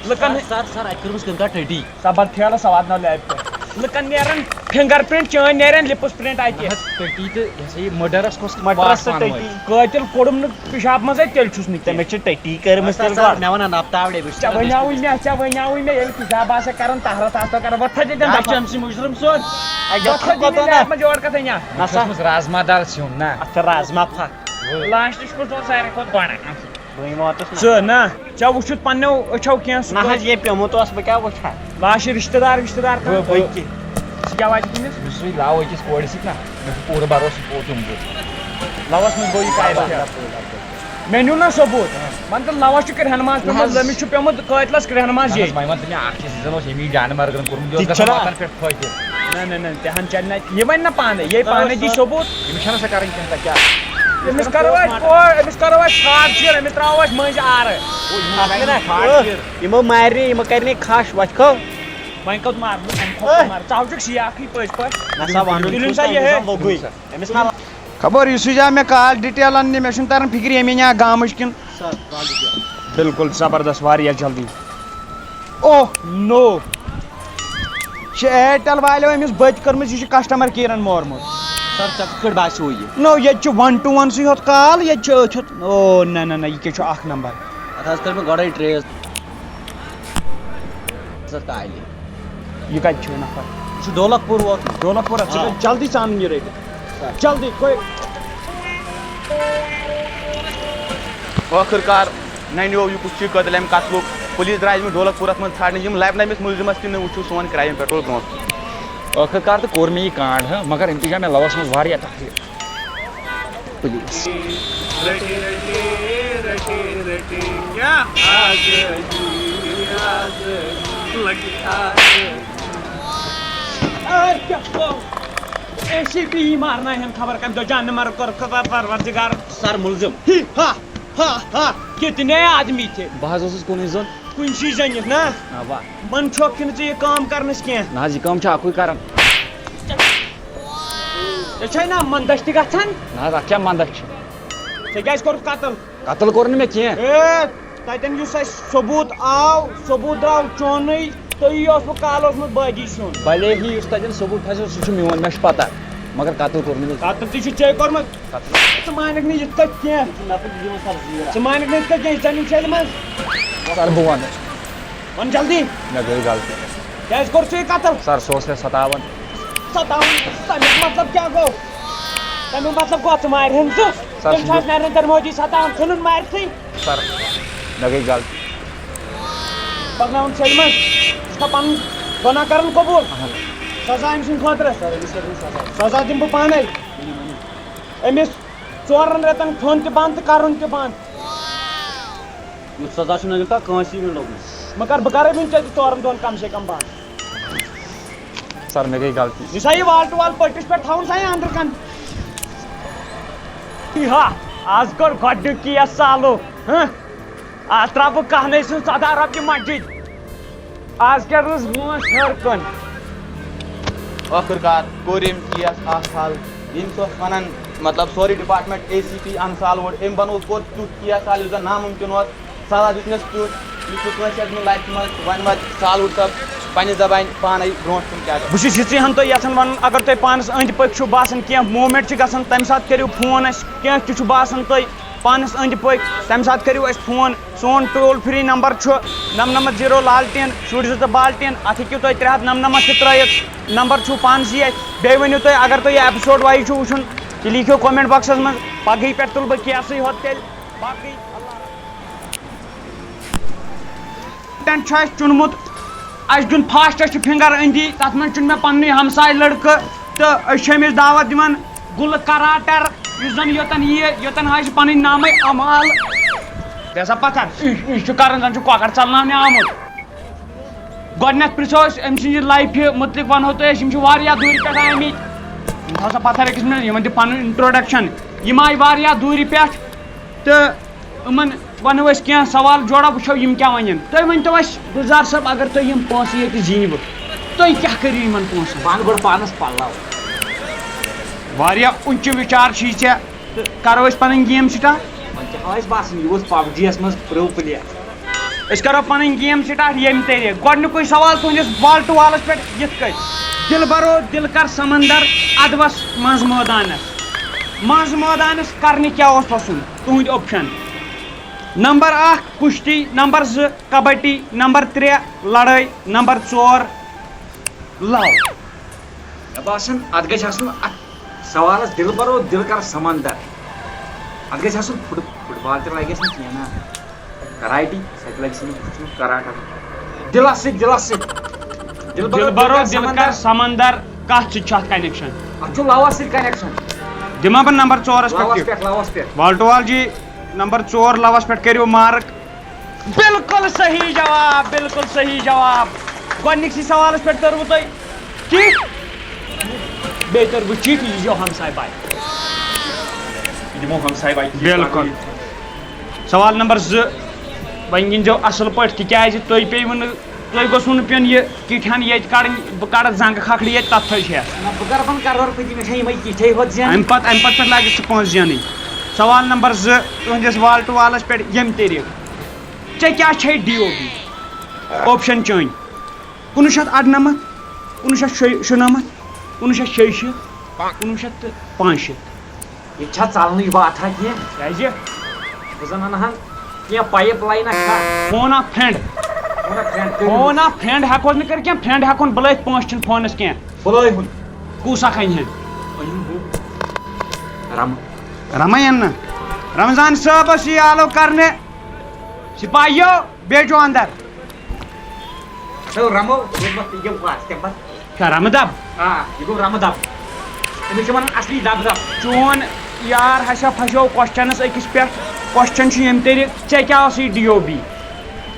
لُکن سر اَتہِ کٔرمٕژ کِرکٹ ٹٔٹی سبر ٹھیلہٕ سا واتناو لیبہِ پٮ۪ٹھ لُکن نیرن فِنگر پرٛنٹ چٲنۍ نیرن لِپٕس پرٛنٹ اَتہِ ٹٔٹی تہٕ یہِ ہسا یہِ مٔرڈرس کۄس مٹرس تہٕ ٹٔٹی قٲتِل کوٚڑُم نہٕ پِشاب منٛزے تیٚلہِ چھُس نہٕ تٔمِس چھِ ٹٔٹی کٔرمٕژ تیٚلہِ گۄڈٕ مےٚ وَنان نبتاوڑے بہٕ ژےٚ وَنیٛاوُے مےٚ ییٚلہِ پِشاب آسہِ کران تہرت آسہِ کران وۄتھ تھٲے أمۍ سٕے مُجرم سُنٛد یورٕ کتھ أنیا نسا رازما دال سیُن نا اَتھ چھِ رازما پھکھ لاسٹٕچ کُس اوس ساروی کھۄتہٕ گۄڈٕ بٕے واتُس ژٕ نہ ژےٚ وٕچھُتھ پننیو أچھو کینٛہہ نہ حظ یے پیوٚمُت اوس بہٕ کیٛاہ وٕچھِ ہا لاشہِ رِشتہٕ دار بٕے کہِ ژٕ کیٛاہ واتہِ تٔمِس یُس سُے لاو أکِس کورِ سۭتۍ نا مےٚ چھُ پوٗرٕ بروسہٕ پوٚت یِم لوَس منٛز گوٚو یہِ کارِ مےٚ نیوٗ نا ثوٚبوٗت وۄنۍ تہٕ لوَس چھُ کرٛہنہٕ ماز پیوٚمُت أمِس چھُ پیوٚمُت قٲتلَس کرٛہنہٕ ماز یے وۄنۍ وَن ژٕ مےٚ اکھ چیٖز زن اوس ییٚمی جانہٕ مرگن کوٚرمُت یہِ اوس گژھان وَتَن پٮ۪ٹھ فٲیدٕ نہ تہِ ہن چلہِ نہٕ یہِ وَنہِ نا پانَے یے پانَے دی ثوٚبوٗت یِم چھَنہٕ سۄ کَرٕنۍ کینٛہہ کیٛاہ أمِس کرو أسۍ ژھاڑ چیٖر أمِس ترٛاوو أسۍ مٔنٛزۍ آرٕ یِمو مارِ یِمو کَرِ نہٕ کھش وَتھِ کھو وۄنۍ کوٚت مارٕ ژٕ ہاوچکھ سیاکھٕے پٔزۍ پٲٹھۍ نسا وَنُن سا یہِ لوٚگُے أمِس ما خبر یہِ سوٗزیو مےٚ کال ڈِٹیل اَننہِ مےٚ چھُنہٕ تران فِکرِ ییٚمہِ اَنیا گامٕچ کِنہٕ بِلکُل زبردست واریاہ جلدی اوہ نو چھِ اِیرٹل والیو أمِس بٔتۍ کٔرمٕژ یہِ چھُ کسٹمر کیرن مورمُت سر ژےٚ کِتھ کٲٹھۍ باسیو یہِ نو ییٚتہِ چھُ 1 to 1 سٕے ہوت کال ییٚتہِ چھُ أتھۍ ہُت او نہ یہِ کیٛاہ چھُ اکھ نمبر اَتھ حظ کٔر مےٚ گۄڈَے ٹرٛیس کالہِ یہِ کَتہِ چھُ نفر یہِ چھُ ڈولک پوٗر ووتمُت ڈولک پوٗرا ژٕ کر جلدی ژانُن یہِ رٔٹِتھ جلدی ٲخٕر کار ننیو یہِ کُس چھُ قٲدِل اَمہِ قتلُک پُلیٖس درٛاے أمِس ڈولک پوٗرَس منٛز ژھانڈنہِ یِم لَبہِ نہٕ أمِس مُلزِمَس کِنہٕ وٕچھِو سون کرٛایم پیٹرول برونٛٹھ ٲخٕر کار تہٕ کوٚر مےٚ یہِ کانٛڈ ہہ مگر أمۍ تُجاو مےٚ لَوَس منٛز واریاہ تکلیٖف پُلیٖس ایسی بھی مارنا ہے خبر کم تو جان مر کر پروردگار سر ملزم ہا ہا ہا کتنے آدمی تھے بہت کن زون کنسی زنت نا من چھوک کن یہ کام کرنس کی نا یہ کام اکوئی کران یہ نا مندش تہ گژھان نا اتھ کیا مندچ ژےٚ کیازِ کوٚرُتھ قتل قتل کور نہٕ مےٚ کینٛہہ تتٮ۪ن یُس اَسہِ ثبوٗت آو ثبوٗت درٛاو چونُے تہٕ یی اوسمُت کالہٕ اوسمُت بٲدی سیُن بھلے ہی یُس تتٮ۪ن ثبوٗت آسہِ سُہ چھُ میون مےٚ چھُ پتہ مگر قتل کور نہٕ مےٚ قتل تہِ چھُ ژےٚ کوٚرمُت ژٕ مانکھ نہٕ یِتھ کٔٹھۍ کینٛہہ ژٕ مانکھ نہٕ یِتھ کٔٹھۍ کینٛہہ ژےٚ نِش چھےٚ منٛز سر بہٕ ونہٕ وَن جلدی مےٚ گٔے غلطی کیازِ کوٚر ژےٚ یہِ قتل سر سُہ اوس مےٚ ستاوان تمیُک مطلب کیٛاہ گوٚو تمیُک مطلب گوٚو ژٕ مارِہن ژٕ تیٚلہِ چھُ اَسہِ نریندر مودی ستاوان ژھٕنُن مارتھٕے سر مےٚ گٔے غلطی پکناوُن ژھیٚلہِ منٛز ژٕ چھُکھا پنُن گۄناہ کران قبوٗل سزا أمۍ سٕنٛدِ خٲطرٕ سزا دِمہٕ بہٕ پانے أمِس 4 رٮ۪تن کھیوٚن تہِ بنٛد تہٕ کرُن تہِ بنٛد یُتھ سزا چھُنہٕ أمِس کٲنٛسی وٕنہِ لوٚگمُت بہٕ کرے وٕنۍ ژےٚ 4 دۄہن کم سے کم بنٛد سر مےٚ گٔے غلطی یہِ سا یہِ وال ٹُو وال پٔٹِس پٮ۪ٹھ تھاوُن سا یہِ أنٛدرٕ کن ہا آز کوٚر گۄڈنیُک کیس سالو آز ترٛاو بہٕ کہنے سٕنٛز 14 رۄپیہِ مسجد آز کیٛاہ رٕژ وٲنٛس ہیوٚر کُن ٲخٕر کار کوٚر أمۍ کیس اکھ حل ییٚمِس اوس ونان مطلب سورُے ڈپارٹمنٹ اے سی پی ان سالوڈ أمۍ بنوو کوٚر تیُتھ کیس حل یُس زن ناممکن اوس سزا دیُتنس تیُتھ یُس نہٕ کٲنٛسہِ ٲسمٕژ لایفہِ منٛز وۄنۍ واتہِ سالوڈ صٲب پننہِ زبانہِ پانے برونٛٹھ کُن کیٛاہ بہٕ چھُس یِژٕے ہن تۄہہِ یژھان ونُن اگر تۄہہِ پانس أنٛدۍ پٔکۍ چھُو باسان کینٛہہ موٗمینٹ چھِ گژھان تمہِ ساتہٕ کٔرِو فون اَسہِ کینٛہہ تہِ چھُ باسان تۄہہِ پانس أنٛدۍ پٔکۍ تمہِ ساتہٕ کٔرِو اَسہِ فون سون ٹول فرٛی نمبر چھُ 99 لالٹیٖن شُرۍ 2 تہٕ بالٹیٖن اتھ ہیٚکِو تُہۍ 399 تہِ ترٲیِتھ نمبر چھُو پانسٕے اَسہِ بیٚیہِ ؤنِو تُہۍ اگر تۄہہِ یہِ ایپِسوڈ وایِز چھُ وٕچھُن تہِ لیٖکھِو کومنٹ باکسس منٛز پگہٕے پٮ۪ٹھ تُلہٕ بہٕ کیسٕے ہوت تیٚلہِ باقٕے چھُ اَسہِ چُنمُت اَسہِ دیُن فاسٹیسٹ فِنگر أنٛدی تَتھ منٛز چھُنہٕ مےٚ پنٛنُے ہمساے لٔڑکہٕ تہٕ أسۍ چھِ أمِس دعوت دِوان گُلہٕ کراٹر یُس زن یوٚتن یِیہِ یوٚتن ہاوِ پنٕنۍ نامے امال سا پتھر یہِ چھُ کران زن چھُ کۄکر ژلناونہِ آمُت گۄڈٕنیتھ پرژھو أسۍ أمۍ سٕنٛزِ لایفہِ مُتعلق ونہو تۄہہِ أسۍ یِم چھِ واریاہ دوٗرِ پٮ۪ٹھ آمٕتۍ یِم تھاو سا پتھر أکِس منٛز یِمن دِ پنُن انٹروڈکشن یِم آیہِ واریاہ دوٗرِ پٮ۪ٹھ تہٕ یِمن ونو أسۍ کینٛہہ سوال جوڑا وٕچھو یِم کیٛاہ ونن تُہۍ ؤنۍتو اَسہِ گُلزار صٲب اگر تُہۍ یِم پونٛسہٕ ییٚتہِ زیٖنِوٕ تُہۍ کیٛاہ کٔرِو یِمن پونٛسن بہٕ اَنہٕ گۄڈٕ پانس پلو واریاہ اُنچہِ وِچار چھِ ژےٚ تہٕ کرو أسۍ پنٕنۍ گیم سٹارٹ وۄنۍ کیٛاہ ٲسۍ باسان یہِ اوس پب جی یس منٛز پرو پٕلیر أسۍ کرو پنٕنۍ گیم سٹارٹ ییٚمہِ طریٖقہٕ گۄڈنیُکُے سوال تُہنٛدِس بال ٹُو والس پٮ۪ٹھ یِتھ کٔٹھۍ دِل برو دِل کر سمندر ادبس منٛز مٲدانس کرنہِ کیٛاہ اوس پسُن تُہنٛدۍ اوپشن نمبر 1 کُشتی نمبر 2 کبڈی نمبر 3 لڑٲے نمبر 4 لو مےٚ باسان اتھ گژھِ آسُن اتھ سوالس دِل برو دِل کر سمندر اتھ گژھِ آسُن فٹ بال تہِ لگٮ۪س نہٕ کینٛہہ نا کراٹی سۄ تہِ لگہِ نہٕ کراٹا دِلس سۭتۍ دِل برو دِل کر سمندر کتھ سۭتۍ چھُ اتھ کنیکشن اتھ چھُ لوس سۭتۍ کنیکشن دِما بہٕ نمبر 4 لوس پٮ۪ٹھ وال ٹُو وال جی نمبر 4 لوس پٮ۪ٹھ کٔرِو مارک بالکل صحیح جواب گۄڈنِکسٕے سوالس پٮ۪ٹھ تٔروٕ تۄہہِ ٹھیٖک بیٚیہِ تٔروٕ ٹھیٖک یہِ ییٖزیو ہمساے باے دِمو ہمساے باے بالکل سوال نمبر 2 وۄنۍ گِنٛدزیو اصل پٲٹھۍ تِکیازِ تۄہہِ پیٚیوٕ نہٕ تۄہہِ گوٚژھوُ نہٕ پیوٚن یہِ کِٹھٮ۪ن ییٚتہِ کڑٕنۍ بہٕ کڑٕ زنٛگہٕ کھکھڑِ ییٚتہِ تتھ تھٲے چھِ بہٕ کرٕ پن کرور پٔتی مےٚ چھا یِمے کِٹھے ہوت زینٕنۍ امہِ پتہٕ پٮ۪ٹھ لاگہِ ژٕ پونٛسہٕ زینٕنۍ سوال نمبر 2 تُہنٛدِس وال ٹُو والس پٮ۪ٹھ ییٚمہِ طریٖقہٕ ژےٚ کیٛاہ چھے ڈی او بی اوپشن چٲنۍ 1998 1997 1966 1965 ییٚتہِ چھا ژلنٕچ باتھا کینٛہہ کیٛازِ بہٕ زن انہٕ ہن کینٛہہ pipeline phone of friend ہٮ۪کوس نہٕ کٔرِتھ کینٛہہ فرینڈ ہٮ۪کون بُلٲیِتھ پونٛسہٕ چھِنہٕ فونس کینٛہہ بُلٲے ہُن کُس اکھ انہِ رم رمے اَننا رمضان صٲبس یی آلو کرنہِ سپاہیو بیچو اندر رمو تمہِ پتہٕ کیٛاہ رمہٕ دب یہِ گوٚو رمہٕ دب أمِس چھِ ونان اصلی دب دب چون یار ہسا پھسیو کوسچنس أکِس پٮ۪ٹھ کوسچن چھُ ییٚمہِ طریٖقہٕ ژےٚ کیٛاہ اوسُے ڈی او بی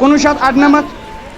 1998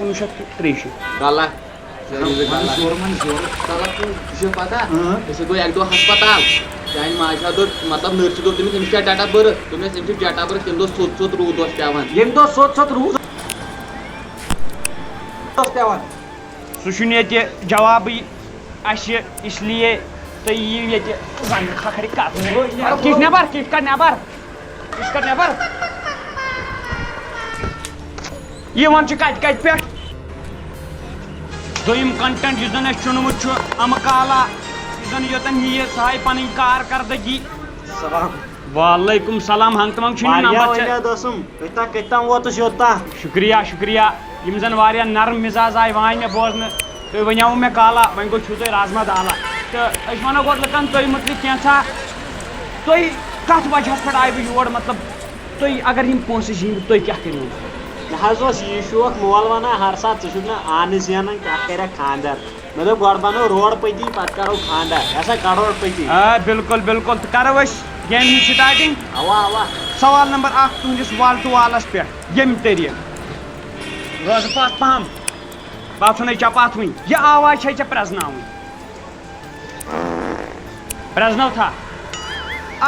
1963 غلط پتہ أسۍ گوٚو اَکہِ دۄہ ہسپتال چانہِ ماجہِ دوٚپ مطلب نٔرسہِ دوٚپ تٔمِس أمِس چھا ڈیٹ آف بٔرٕتھ دوٚپمَس أمِس چھُ ڈیٹ آف بٔرٕتھ تَمہِ دۄہ سوٚت روٗد اوس پٮ۪وان ییٚمہِ دۄہ سوٚت روٗد اوس پٮ۪وان سُہ چھُنہٕ ییٚتہِ جوابٕے اَسہِ اِسلیے تُہۍ یِیِو ییٚتہِ زنٛگہٕ کھکھرِ کَتنہِ کِٹھ نٮ۪بر کِٹھ کَڑ نٮ۪بر کِٹھ کَڑ نٮ۪بر یِوان چھُ کَتہِ کَتہِ پٮ۪ٹھ دوٚیِم کنٹینٹ یُس زن اَسہِ چُنمُت چھُ اَمہٕ کالا یُس زن یوٚتن یِیہِ سُہ ہایہِ پنٕنۍ کارکردگی وعلیکُم سلام ہنٛگ تہٕ منٛگ چھُنہٕ نمبر کتام ووتُس یوٚتام شُکریہ شُکریہ یِم زن واریاہ نرم مِزاز آیہِ وانہِ مےٚ بوزنہٕ تُہۍ ؤنیو مےٚ کالا وۄنۍ گوٚو چھُو تۄہہِ رازما دالا تہٕ أسۍ وَنو گۄڈٕ لُکن تُہۍ مُتعلِق کینٛژھا تُہۍ کتھ وجہس پٮ۪ٹھ آیہِ بہٕ یور مطلب تُہۍ اگر یِم پونٛسہٕ زیٖنِو تُہۍ کیٛاہ کٔرِو مےٚ حظ اوس یہِ شوق مول ونان ہر ساتہٕ ژٕ چھُکھ نہٕ آنہٕ زینان کیٛاہ کرکھ خانٛدر مےٚ دوٚپ گۄڈٕ بنو روڈ پٔتی پتہٕ کرو خانٛدر یہِ ہسا کروڑ پٔتی آ بِلکُل بِلکُل تہٕ کرو أسۍ گیمہِ ہِنٛز سٹاٹِنٛگ اوا اوا سوال نمبر 1 تُہنٛدِس وال ٹُو والس پٮ۪ٹھ ییٚمہِ طریٖقہٕ روزٕ پتھ پہم بہٕ ژھُنَے ژےٚ پتھ وٕنۍ یہِ آواز چھے ژےٚ پرٛزناوٕنۍ پرٛزنٲوتھا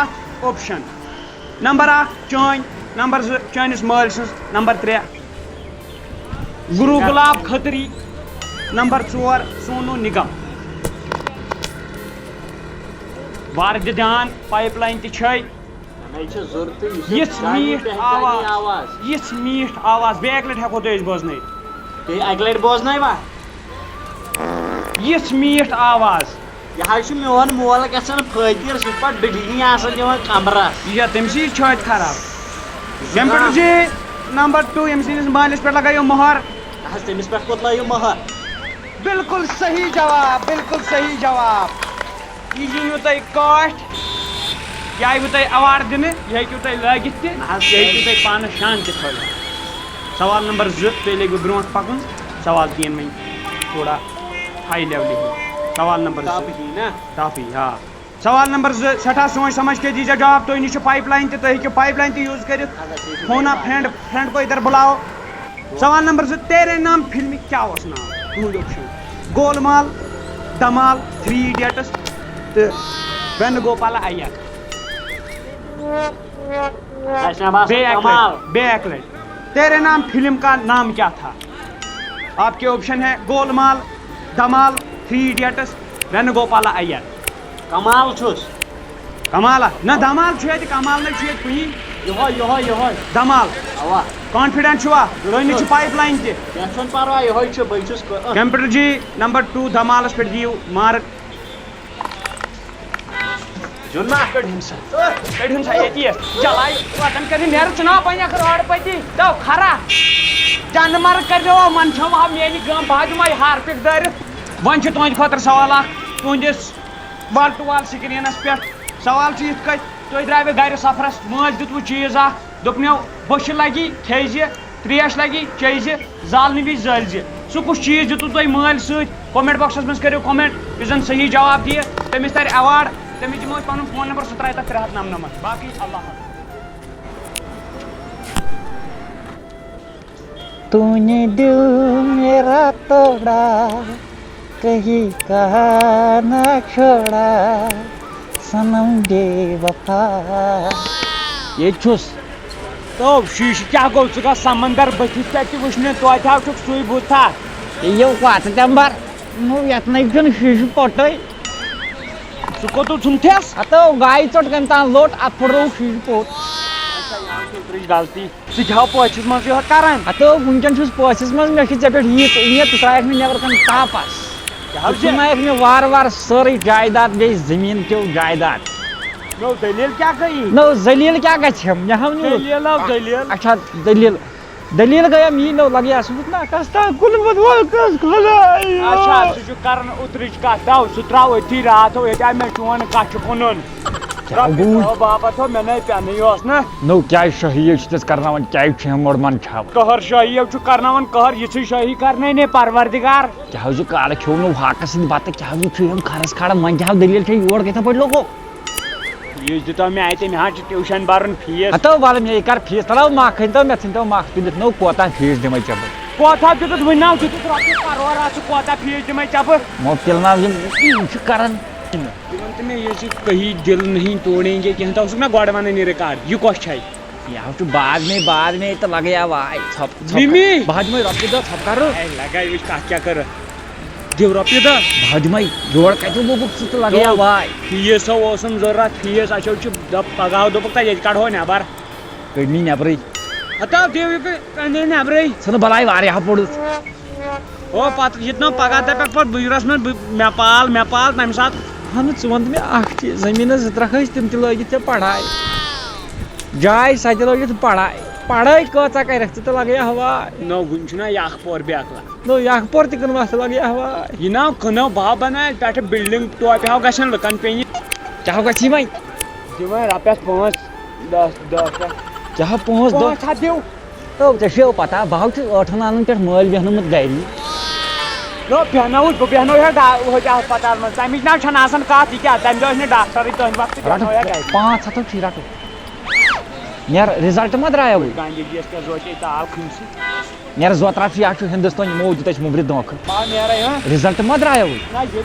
اتھ اوپشن نمبر 1 چٲنۍ نمبر 2 چٲنِس مٲلۍ سٕنٛز نمبر 3 گُروٗ گُلاب خٲطری نمبر 4 سونوٗ نِگم وارٕ دِ دھیان پایپ لاین تہِ چھے یِژھ میٖٹھ آواز یِژھ میٖٹھ آواز بیٚیہِ اکہِ لٹہِ ہٮ۪کو تُہۍ أسۍ بوزنٲیِتھ بیٚیہِ اکہِ لٹہِ بوزنٲیوا یِژھ میٖٹھ آواز یہِ حظ چھُ میون مول گژھان فٲطیٖر سُہ چھُ پتہٕ ڈٕلگی آسان دِوان کمرس یہِ چھا تٔمسٕے چھٲتۍ خراب کمپیوٗٹر جی نمبر 2 ییٚمہِ سٕنٛدِس مٲلِس پٮ۪ٹھ لگٲیِو مۄہر حظ تٔمِس پٮ۪ٹھ کوٚت لٲیِو مۄہر بالکل صحیح جواب بالکل صحیح جواب یہِ یِیٖنو تۄہہِ کٲٹھۍ یہِ آیوٕ تۄہہِ اٮ۪واڈ دِنہٕ یہِ ہیٚکِو تُہۍ لٲگِتھ تہِ یہِ ہیٚکِو تُہۍ پانس شان تہِ تھٲوِتھ سوال نمبر 2 تُہۍ لٔگِو برونٛٹھ پکُن سوال دِیِن وۄنۍ تھوڑا ہاے لیولہِ ہُنٛد سوال نمبر 2 ٹافی ہاں سوال نمبر 2 سٮ۪ٹھاہ سوچ سمجھ کے دیجیے جواب تۄہہِ نِش چھُ پایپ لاین تہِ تُہۍ ہیٚکِو پایپ لاین تہِ یوٗز کٔرِتھ ہونا فرینڈ کو ادھر بُلاو سوال نمبر 2 تیرے نام فِلمہِ کیٛاہ اوس ناو تُہُنٛد اوپشن گول مال دمال 3 ایڈیٹس تہٕ وینوگوپالا ایر بیٚیہِ اکہِ لٹہِ تیرے نام فِلم کا نام کیا تھا آپ کے آپشن ہے گول مال دمال 3 ایڈیٹس وینوگوپالا ایر کمال چھُس کمالا نہ دمال چھُ ییٚتہِ کمال نَے چھُ ییٚتہِ کُنی یِہوے دمال اوا کانفِڈنٹ چھُوا تۄہہِ نِش چھُ پایپ لاین تہِ کینٛہہ چھُنہٕ پرواے یِہوے چھُ بہٕ چھُس کمپیوٗٹر جی نمبر 2 دمالس پٮ۪ٹھ دِیِو مارک جُنہ کٔڑہُن سا ییٚتی چلاے وطن کٔرِو نیرٕ ژٕناو پنٛنہِ روڈٕ پٔتی تو کھرا چنٛدٕ مرگ کٔرۍزیو منٛدچھو میٛانہِ گام بہٕ دِمو یہِ ہارپِک دٲرِتھ وۄنۍ چھُ تُہنٛدِ خٲطرٕ سوال اکھ تُہنٛدِس وال ٹُو وال سکریٖنس پٮ۪ٹھ سوال چھُ یِتھ کٔٹھۍ تُہۍ درٛاوٕ گرِ سفرس مٲلۍ دیُتوٕ چیٖز اکھ دوٚپنو بٔچھِ لگی کھیٚزِ تریش لگی چیٚزِ زالنہٕ وِزِ زٲلزِ سُہ کُس چیٖز دیُتوٕ تۄہہِ مٲلۍ سۭتۍ کومنٹ باکسس منٛز کٔرِو کومنٹ یُس زن صحیح جواب دِیہِ تٔمِس ترِ ایواڈ تٔمِس دِمو أسۍ پنُن فون نمبر سُہ ترٛایہِ تتھ 399 باقٕے اللہ حافظ تو نے دل میرا توڑا کہیں کہا نہ چھوڑا سنم بے وفا ییٚتہِ چھُس تو شیٖشہٕ کیٛاہ گوٚو ژٕ گژھ سمندر بٔتھِس پٮ۪ٹھ تہِ وٕچھنہِ توتہِ ہاو چھُکھ سُے بُتھا یہ کتھ تمبر نو یتن چھُنہٕ شیٖشہٕ پوٚٹُے ژٕ کوٚتُو ژھُنتھس اتو گایہِ ژوٚٹ کٔمۍ تام لوٚٹ اتھ پھٕٹروو شیٖشہٕ پوٚٹ ترٕچ غلطی ژٕ کیٛاہ پٲچھِس منٛز یِہوے کران اتو وٕنکٮ۪ن چھُس پٲسِس منٛز مےٚ چھِ ژےٚ پٮ۪ٹھ ییٖژ اُمید ژٕ ترٛایکھ مےٚ نٮ۪بر کَن تاپس ژٕ ژھٕنایکھ مےٚ وارٕ وارٕ سٲرٕے جایداد بیٚیہِ زٔمیٖن کیو جایداد نو دٔلیٖل کیٛاہ گٔیی نو زٔلیٖل کیٛاہ گژھِ مےٚ ہاو دٔلیٖل او دٔلیٖل اچھا دٔلیٖل گٔیَم یی نو لگیا سُہ نہ کَستا کُنمُت وول کٔژ خۄداے اچھا سُہ چھُ کران اوترٕچ کتھ دو سُہ تراو أتھی راتھو ییٚتہِ آے مےٚ چون کچھِ کُنُن باپتھ ہو مےٚ نَے پٮ۪نٕے اوس نہ نو کیٛازِ شٲہی چھِ تَس کرناوان کیٛازِ چھِ ہم مۄڑ چھاوان قہر شٲہی چھُ کرناوان قہر یِژھٕے شٲہی کرنٲے پروردگار کیٛاہ چھُ کالہٕ کھیوٚو نہٕ ہاکس سۭتۍ بتہٕ کیٛاہ چھُ یِم کھرس کھاران وۄنۍ کیٛاہ دٔلیٖل چھےٚ یور کِتھٕ پٲٹھۍ لوگو فیس دیتا مےٚ اَتہِ مےٚ حظ چھُ ٹیوٗشن بَرُن فیس ہتو بال مے کر فیس تلو مکھ ہنتو مے ژھنتو مکھ تُلِتھ نو کوتاہ فیس دِمے ژےٚ بہٕ کوتاہ دِتُتھ وۄنۍ ناو دِتُتھ رۄپیہِ کَرور اَتھ ژٕ کوتاہ فیس دِمے ژےٚ بہٕ مُبتِل نا یِم چھِ کران ژٕ وَن تہٕ مےٚ یہِ چھِ کہیں دِل نہیں توڑیں گے کینٛہہ تہٕ اوسُکھ نا گۄڈٕ وَنان یہِ رِکاڈ یہِ کۄس چھے یہ چھُ بعد میں تو لگے وای ژھۄپ مِمی بہٕ دِمے رۄپیہِ دہ ژھۄپ کرو اے لگاے وٕچھ کَتھ کیٛاہ کٔرٕکھ دِو رۄپیہِ دہ بہٕ دِمے یورٕ کتہِ لوگُکھ ژٕ تہٕ لگے وای فیٖسو اوسُم ضروٗرت فیٖس اَسہِ چھُ پگاہ دوٚپُکھ تہٕ ییٚتہِ کَڑہو نٮ۪بر کٔڑنی نیبرٕے ہتو دِو یہِ کَنہِ نٮ۪برٕے ژھٕنہٕ بلاے واریاہ پوٚرُس او پتہٕ یِتنو پگاہ دَپٮ۪کھ پتہٕ بٕجرس منٛز مےٚ پال تَمہِ ساتہٕ اہن ژٕ وَن مےٚ اکھ چیٖز زٔمیٖنس 2-3 ٲسۍ تِم تہِ لٲگِتھ ژےٚ پڑھاے جاے سۄ تہِ لٲگِتھ پڑھاے کۭژاہ کرکھ ژٕ تہٕ لگے وای نو وٕنہِ چھُنہ یہِ اکھ پور بیٛاکھ نو یکھ پور تہِ کٕنوَس تہٕ لگے وای یہِ نا کٕنو بہہ بنایہِ پٮ۪ٹھٕ بِلڈِنگ توپہِ ہاو گژھن لُکن پیٚنہِ کیٛاہ گژھی وۄنۍ دِوان رۄپیس 5-10 کیٛاہ 5 ہتھ دِو تو ژےٚ چھو پتہ بہٕ حظ چھُس 8 انن پٮ۪ٹھ مٲلۍ بیٚہنومُت گرِ نو بیٚہناوُس بہٕ بیٚہناوہا ہسپتال منٛز تَمِچ نہ چھنہٕ آسان کتھ یہِ کیٛاہ تَمہِ دۄہ ٲسۍ نہٕ ڈاکٹرٕے تُہنٛدِ وقتہٕ بیٚہناوہا گرِ 500 چھی رٹو نیر رِزلٹ ما درٛایو گاندھی جیس کیٛاہ زوچے تال کھٔنۍسٕے نیر زوترا چھُ یہِ چھُ ہندوستان یِمو دیُت اَسہِ مُبرِ دھوکہٕ ما نیرے ہا رِزلٹ ما درٛایو نہ یہِ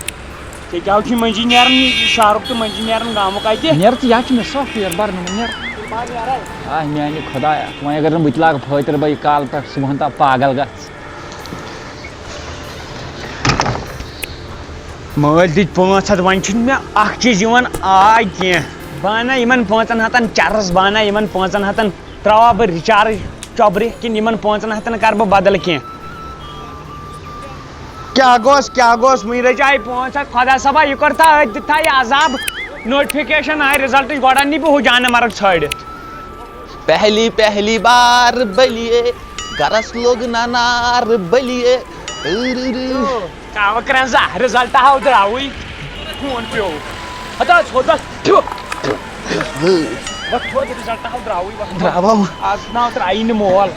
ژےٚ کیٛاہ چھُے مٔنٛزی نیران یہِ شہرُک تہٕ مٔنٛزی نیران گامُک اَتہِ نیر ژٕ یہِ چھُ مےٚ سافٹ وِیر برنومُت نیر ما نیرے آ میانہِ خۄدایا وۄنۍ اگر نہٕ بہٕ تہِ لاگہٕ فٲطر بہٕ یہِ کالہٕ پٮ۪ٹھ صُبحن تام پاگل گژھ مٲلۍ دِتۍ 500 وۄنۍ چھُنہٕ مےٚ اکھ چیٖز یِوان آے کینٛہہ بہٕ اَنہ یِمن 500 چرس بہٕ اَنہ یِمن 500 تراوٕ بہٕ رِچارٕج چۄبرِ کِنہٕ یِمن 500 کرٕ بہٕ بدل کینٛہہ کیٛاہ گوٚژھ وٕنۍ رچاے 500 خۄدا صٲبا یہِ کوٚر تھا أتھۍ دِتھا یہِ عذاب نوٹفِکیشن آے رِزلٹٕچ گۄڈٕ اَننی بہٕ ہُہ جانہٕ مرگ ژھٲڑِتھ پہلی بار بلیے گرس لوگ نانار بلیے کاوٕ کران زا رِزلٹ آو درٛاوٕے فون پیوٚو ہتا ژھوٚت رِزلٹ آو درٛاوٕے آز ناو ترٛایی نہٕ مول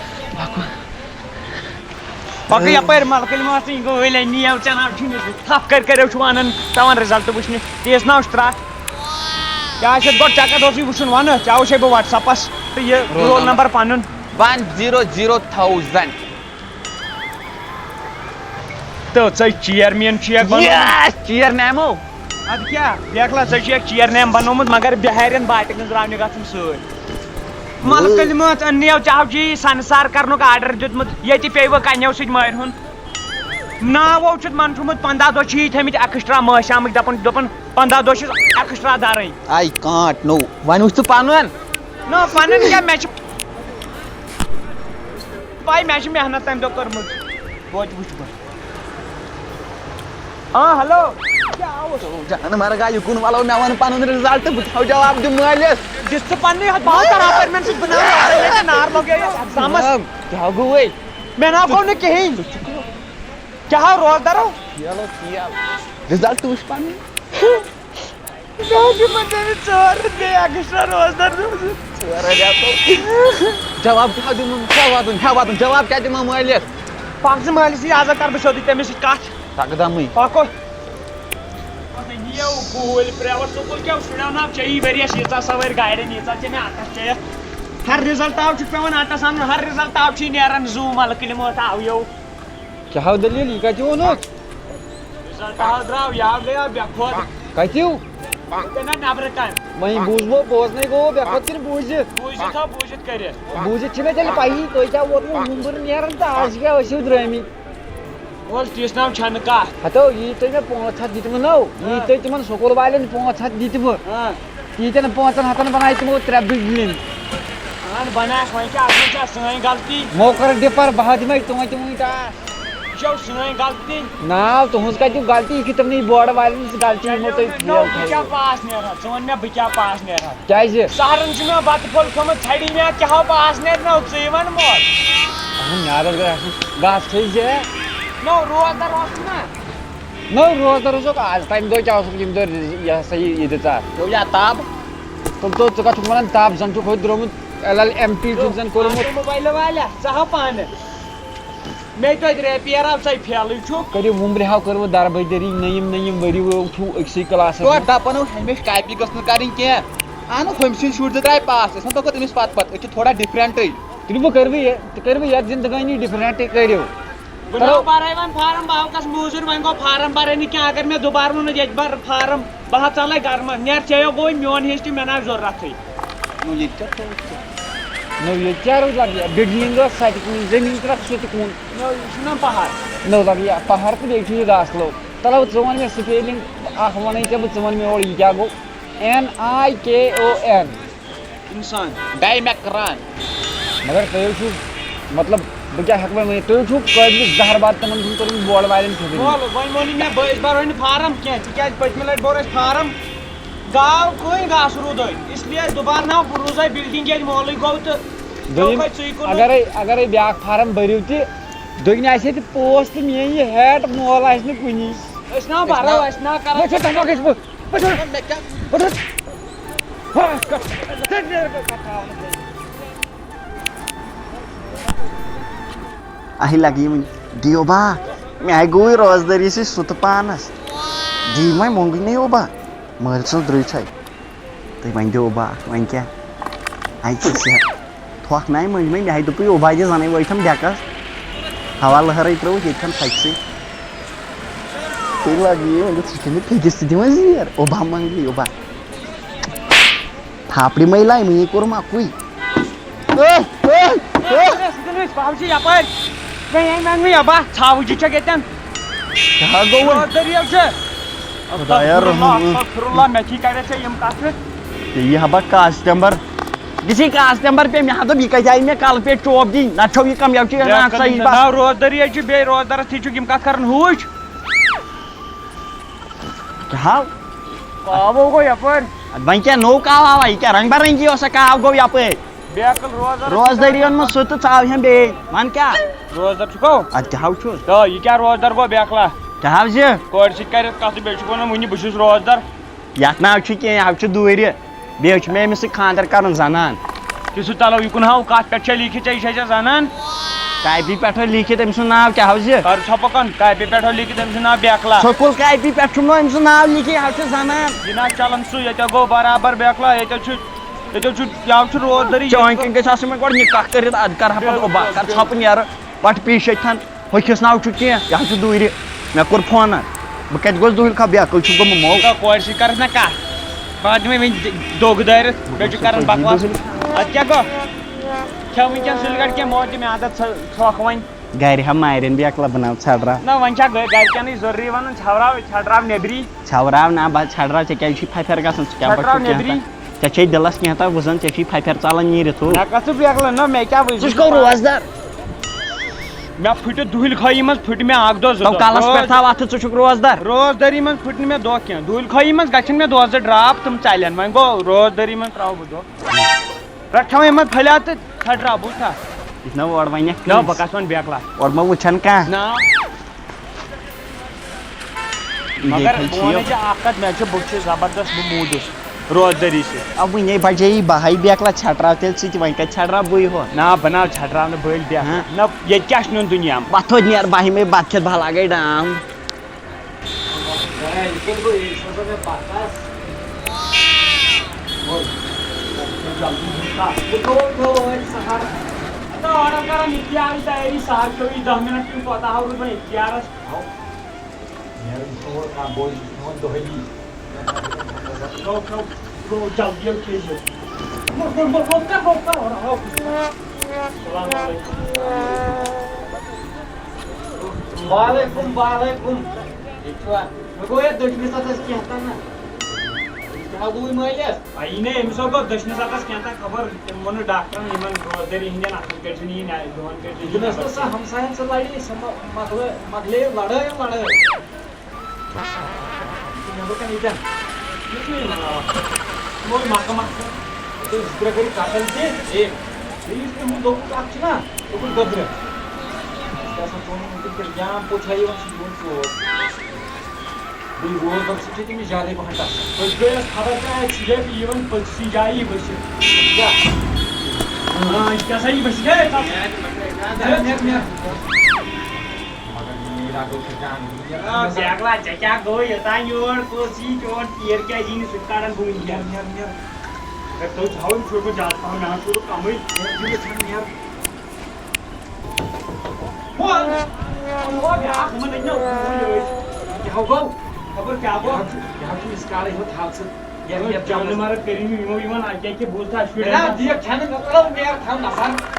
پکہٕ یپٲرۍ ملکٕلۍ ماسٕے گٲلۍ نِیو ژےٚ ناو چھُے نہٕ تھپھ کٔرِو چھُ ونان پیٚوان رِزلٹ وٕچھنہِ تیز ناو چھُ ترٛٹھ کیٛاہ آسہِ گۄڈٕ ژےٚ کتھ اوسُے وٕچھُن ونہٕ ژےٚ وٕچھے بہٕ وٹس ایپس تہٕ یہِ رول نمبر پنُن 100,000 تہٕ ژٕ چیرمین چھُکھ چیر نیمو ادٕ کیٛاہ دیکھلا ژےٚ چھُکھ چیر نیم بنومُت مگر بِہارٮ۪ن باٹہِ گٔنٛزراونہِ گژھُن سۭتۍ ملکٕلۍ مٲژ أنیو ژےٚ چھُے سنسار کرنُک آرڈر دیُتمُت ییٚتہِ پیٚیہِ کنیو سۭتۍ مٲرۍ ہُنٛد ناوو چھُتھ منٛدچھمُت 15 دۄہ چھِ یہِ تھٲمٕتۍ ایکسٹرا مٲسۍ آمٕتۍ دوٚپُن 15 دۄہ چھِس ایکسٹرا دَرٕنۍ آی کانٹ نو وۄنۍ وٕچھ ژٕ پنُن نہ پنُن کیٛاہ مےٚ چھِ پاے مےٚ چھِ محنت تمہِ دۄہ کٔرمٕژ توتہِ وٕچھ بہٕ ہاں ہیلو جان مرگا یُکُن وَلو مےٚ وَن پنُن رِزلٹ بہٕ تھاو جواب دِ مٲلِس دِژ ژٕ پننٕے ہتھ بہٕ کران پٔرمٮ۪ن سۭتۍ بناو نار لگے ایگزامس کیٛاہ گوٚو وَے مےٚ ناو گوٚو نہٕ کِہیٖنۍ کیٛاہ ہاو روزدارو رِزلٹ وٕچھ پنُن ایکسٹرا روزدار جواب کیٛاہ دِمو کیٛاہ واتُن جواب کیٛاہ دِمو مٲلِس پکھ ژٕ مٲلِس یی آزا کر بہٕ سیوٚدُے تٔمِس سۭتۍ کتھ تقدمٕے پکو نِیو گوٗلۍ پرٛیویٹ سکوٗل کیٛاہ شُریو ناو ژےٚ ؤریس ییٖژاہ سوٲرۍ گاڑٮ۪ن ییٖژاہ ژےٚ مےٚ اَتس چیٚیَکھ ہر رِزلٹ آو چھُکھ پیٚوان اَٹس اَنُن ہر رِزلٹ آو چھُے نیران زوٗ ملکٕلۍ مٲژ آویو کیٛاہ دٔلیٖل یہِ کتہِ ووٚنُکھ رِزلٹ آو درٛاو یہِ آو گٔیو بے کھۄد کتِو نہ نیبرٕ کامہِ وۄنۍ بوٗزمو بوزنٕے گوٚو بے کھۄتہٕ کِنہٕ بوٗزِتھ بوٗزِتھ تھاو بوٗزِتھ کٔرِتھ بوٗزِتھ چھِ مےٚ تیٚلہِ پَیی تۄہہِ کیٛاہ ووتمُت ہُمبُر نیران تہٕ آز کیٛاہ ٲسِو درٛٲمٕتۍ وَل تِژھ ناو چھَنہٕ کَتھ ہتو یی تۄہہِ مےٚ 500 دِتمو یی تۄہہِ تِمن سکوٗل والٮ۪ن 500 دِتمہٕ ییٖتٮ۪ن 500 بنایہِ تِمو 3 بِلڈِنٛگ اہن بنایکھ وۄنۍ کیٛاہ اَتھ منٛز چھا سٲنۍ غلطی مو کٔر ڈِپر بہٕ دِمے توتہِ وٕنۍ ٹاس یہِ چھو سٲنۍ غلطی ناو تُہٕنٛز کتہِ غلطی یہِ چھِ تِمنٕے بورڈ والٮ۪ن ہٕنٛز غلطی یِمو تۄہہِ بہٕ کیٛاہ پاس نیرہا ژٕ وَن مےٚ بہٕ کیٛاہ پاس نیرہا کیٛازِ سہرن چھُ مےٚ بتہٕ پھوٚل کھوٚمُت ژھڑی مےٚ کیٛاہ پاس نیرِ نو ژٕے وَن مول اہن میادس گژھِ آسُن گاسہٕ کھیٚیہِ نو روزدار اوسُکھ نا نو روزدار اوسُکھ آز تَمہِ دۄہ کیٛاہ اوسُکھ ییٚمہِ دۄہ یہِ ہسا یہِ دِژ یا تاب ژٕ کتھ چھُکھ وَنان تاپ زن چھُکھ ہوٚتہِ درٛومُت LLMT چھُکھ زن کوٚرمُت موبایلہٕ والیٛا ژٕ ہاو پانہٕ مےٚ توتہِ رٮ۪پیر آو ژَے پھیلٕے چھُکھ کٔرِو وُمبرِ ہاو کٔروٕ دربٔدٔری نٔیِم ؤری چھُو أکسٕے کلاسس تور دپان ہمیشہِ کاپی گٔژھ نہٕ کرٕنۍ کینٛہہ اہن ہم سن شُرۍ زٕ درٛاے پاس أسۍ وَنو تٔمِس پتہٕ أسۍ چھِ تھوڑا ڈِفرَنٹٕے تیٚلہِ کٔرِو یَتھ زِندگٲنی ڈِفرَنٛٹٕے کٔرِو بہٕ بَرے وۄنۍ فارم بہٕ آوکس موٗزوٗرۍ وۄنۍ گوٚو فارم بَرے نہٕ کینٛہہ اگر مےٚ دُبارٕ ووٚنُن ییٚتہِ بَر فارم بہٕ ہا ژَلَے گرٕ منٛز نیر ژےٚ گوٚو میون حِصہٕ تہِ مےٚ نہ ضوٚرتھٕے نو ییٚتہِ کیٛاہ نو ییٚتہِ کیٛاہ روٗد لگہِ بِلڈِنٛگ ٲس سَتہِ کُن زٔمیٖن ترٛکھ سُہ تہِ کُن یہِ چھُنہ پہاڑ نو لگہِ پہاڑ تہٕ بیٚیہِ چھُ یہِ گاسہٕ لوٚگ تَلو ژٕ وَن مےٚ سپیلِنٛگ اکھ وَنَے ژےٚ بہٕ ژٕ وَن مےٚ اورٕ یہِ کیٛاہ گوٚو NIKON اِنسان ڈایمیکران مگر تُہۍ چھُو مطلب بہٕ کیٛاہ ہٮ۪کہٕ وۄنۍ ؤنِتھ تُہۍ چھُو قٲبلہِ زہرباد تِمن چھُنہٕ کوٚرمُت بوڑ والٮ۪ن فِکرِ وۄنۍ ووٚنُے مےٚ بہٕ أسۍ بَرو نہٕ فارم کینٛہہ تِکیٛازِ پٔتمہِ لَٹہِ بوٚر اَسہِ فارم گاو کٕنۍ گاسہٕ روٗدٕے اِسلیے دُبارٕ نہ روٗزے بِلڈِنٛگ ییٚلہِ مولٕے گوٚو تہٕ اگرے بیٛاکھ فارم بٔرِو تہِ دٔگنہِ آسہِ ییٚتہِ پوسٹ میٛٲنۍ یہِ ہیٹ مول آسہِ نہٕ کُنی أسۍ نہ بَرو أسۍ نہ کرو اہہِ لگہِ وۄنۍ دِیو با مےٚ گوٚوٕے روزدٲری سۭتۍ سُہ تہٕ پانَس دی وۄنۍ مونٛگنٕے اوبا مٲلۍ سٕنٛز درٛوٚے تُہۍ وۄنۍ دِیو با وۄنۍ کیٛاہ اَتہِ چھِ صحت تھۄکھ نَے مٔنٛجۍ مےٚ دوٚپُے اوبا دِ زَنٕے وٲتھَم ڈٮ۪کَس ہوا لٔہرٕے ترٛٲوٕکھ ییٚتہِ پھَکہِ سٕے تُہۍ لگہِ وۄنۍ ژٕ چھُکھ مےٚ پھیٚکِس تہِ دِوان زیر اوبا منٛگلی اوبا تھاپڑِ مٔیلاے مے کوٚرُم اَکُے یَپٲرۍ بہہ ژھاوٕجہِ چھکھ ییٚتٮ۪ن کیٛاہ گوٚو دٔریاو چھِ خۄدایا رحم مےٚ تھی کَرے ژےٚ یِم کَتھٕ یہِ ہا بہ کاسٹمبر یِتھُے کاسٹمبر پے مےٚ ہا دوٚپ یہِ کَتہِ آیہِ مےٚ کَلہٕ پیٚٹھ چوب دِنۍ نَتہٕ چھو یہِ کَم یَو چھِ ناو روزدٔری چھُ بیٚیہِ روزدَرَس تھی چھُکھ یِم کَتھ کَران ہوٗج کیٛاہ کاوو گوٚو یَپٲرۍ وۄنۍ کیٛاہ نوٚو کاو آوا یہِ کیٛاہ رنٛگ برنٛگی اوسا کاو گوٚو یَپٲرۍ بیکٕل روزدَر روزدٲری اوٚنمُت سُہ تہٕ ژاو بیٚیہِ وَن کیٛاہ روزدَر چھُکو اَدٕ کیٛاہ حظ چھُس یہِ کیٛاہ روزدَر گوٚو بیکلا کیٛاہ حظ یہِ کورِ سۭتۍ کَرٮ۪تھ کَتھ تہٕ بیٚیہِ چھُکھ وَنان وٕنہِ بہٕ چھُس روزدَر یَتھ ناو چھُ کینٛہہ یہِ حظ چھُ دوٗرِ بیٚیہِ چھُ مےٚ أمِس سۭتۍ خانٛدر کَرُن زنان تہِ سُہ تَلو یہِ کُن ہاو کَتھ پٮ۪ٹھ چھےٚ لیٖکھِتھ ژےٚ یہِ چھےٚ ژےٚ زَنان کاپی پٮ۪ٹھ لیٖکھِتھ أمۍ سُنٛد ناو کیٛاہ حظ یہِ کَر ژھۄپَکَن کاپی پٮ۪ٹھ لیٖکھِتھ أمۍ سُنٛد ناو بیکلا سکوٗل کاپی پٮ۪ٹھ چھُم نہٕ أمۍ سُنٛد ناو لیٖکھِتھ یہِ حظ چھُ زنان یہِ نہ چلان سُہ ییٚتٮ۪و گوٚو برابر بیکلا ییٚتٮ۪و چھُ یَو چھُ روزدٔری چٲنۍ کِنۍ گژھِ آسُن مےٚ گۄڈٕ نِکاح کٔرِتھ اَدٕ کَرٕ ہا پَتہٕ اوبا کَر ژھۄپہٕ نیرٕ پَٹہٕ پیٖش ییٚتھَن ہوٚکھِس ناو چھُ کینٛہہ یہِ حظ چھُ دوٗرِ مےٚ کوٚر فونا بہٕ کَتہِ گوٚژھ دوٗرِ کھا بیکٕل چھُ گوٚمُت موٚل کورِ سۭتۍ کَرَکھ نہ کَتھ پَتہٕ دِمَے وۄنۍ دۄگ دٲرِتھ بیٚیہِ چھُ کَران بکواس اَدٕ کیٛاہ گوٚو کھٮ۪و وٕنکٮ۪ن سُلہِ گَڑِ کینٛہہ موت دِ مےٚ عادت ژھۄکھ وۄنۍ گرِ ہا مارٮ۪ن بیکلا بناو ژھٮ۪ڈراو نہ وۄنۍ چھا گرِکٮ۪نٕے ضروٗری وَنُن ژھٮ۪ڈراو نیبری ژھٮ۪وراو نہ بہٕ ژھٮ۪ڈراو ژےٚ کیٛازِ چھُے پھَپھٮ۪ر گژھان ژٕ کیٛاہ ژھٮ۪ڈراو پٲٹھۍ نیبری ژےٚ چھے دِلَس کینٛہہ تام وٕزان ژےٚ چھُے پھَپھٮ۪ر ژَلان نیٖرِتھ ہُہ مےٚ کَتھ ژٕ بیکلا نہ مےٚ کیٛاہ ژٕ چھُکھ روزدار مےٚ پھٕٹہِ دُہِلۍ خٲیی منٛز پھٕٹہِ مےٚ اَکھ دۄہ زٕ تو کَلَس پٮ۪ٹھ تھاو اَتھٕ ژٕ چھُکھ روزدار روزدٔری منٛز پھٕٹہِ نہٕ مےٚ دۄہ کینٛہہ دُہِلۍ خٲیی منٛز گژھن مےٚ دۄہ زٕ ڈرٛاپ تِم ژَلن وۄنۍ گوٚو روزدٔری منٛز ترٛاوٕ بہٕ دۄہ رَٹھ کھٮ۪وان یِمن پھٔلیا تہٕ ژھٹراو بوٗزتھا یہِ چھُنہ اورٕ وَنٮ۪کھ نہ بہٕ کَتھ وَنہٕ بیکلا اورٕ ما وٕچھان کانٛہہ نہ مگر بہٕ وَنَے ژےٚ اَکھ کَتھ مےٚ چھُ بہٕ چھُس زبردست بہٕ موٗدُس روزدٔری سۭتۍ وٕنے بَجے بہاے بیکلا ژھٮ۪ٹراو تیٚلہِ ژٕ تہِ وۄنۍ کَتہِ ژھٮ۪ٹراو بٕے ہُہ نہ بناو ژھٹراونہٕ بٔلۍ بیکلا نہ ییٚتہِ کیٛاہ چھُ نیُن دُنیا بَتھ ہوٚتہِ نیرٕ بہہِ مے بَتہٕ کھٮ۪تھ بہہ لاگَے ڈام آرڈر کران اختیارٕچ تیٲری سہر کھیٚو یہِ 10 مِنٹ تَمہِ پَتہٕ آو روٗد وۄنۍ اختیارَس گوٚو جلدی کھیٚزِ وعلیکُم وعلیکُم مےٚ گوٚو یَتھ دٔچھنِس اَتھَس کینٛہہ تام نہ کیٛاہ گوٚوُے مٲلِس یہِ نے أمِس گوٚو دٔچھنِس اَتھَس کینٛہہ تام خبر تٔمۍ ووٚنُن ڈاکٹرن یِمن روزدٔری ہِنٛدٮ۪ن اَتھن کٔرۍ زِ یِن دۄہَن کٔرۍ یِنَس تہٕ سۄ ہمساین سۄ لَڑے سۄ مۄکلے لڑٲے مےٚ دوٚپ ییٚتٮ۪ن مَکہٕ مَکہٕ زٕ ترٛےٚ کٔرِکھ قتل تہِ بیٚیِس تٔمۍ دوٚپُکھ اکھ چھُنہ دوٚپُن گٔدرٕ آسان ژوٚنمُت وٕنکٮ۪ن پٮ۪ٹھ جام پوٚت ہا یِوان سُہ دیُن ژوٚپ بیٚیہِ روزدَر سۭتۍ چھِ تٔمِس زیادَے پَہَن ٹَسان پٔتۍ گٔے اَسہِ خبر کیٛاہ اَتہِ چھِ یِوان پٔتسٕے جایہِ ؤسِتھ کیٛاہ یہِ کیٛاہ سا یہِ ؤسِتھ بیکلا ژےٚ کیٛاہ گوٚو یوٚتانۍ یور کُس یی چون تیٖر کیٛازِ یی نہٕ سُہ تہِ کَڑان بہٕ وٕنکٮ۪ن تو جاؤں چھوڑ کو جاتا ہوں یہاں چھوڑو کمئی کیا گو خبر کیا گو اس کالے ہوت حادثہ جان مار کریم یمن اکہ بوزتا نا دیکھ کھانے نکلو میر تھاو نفر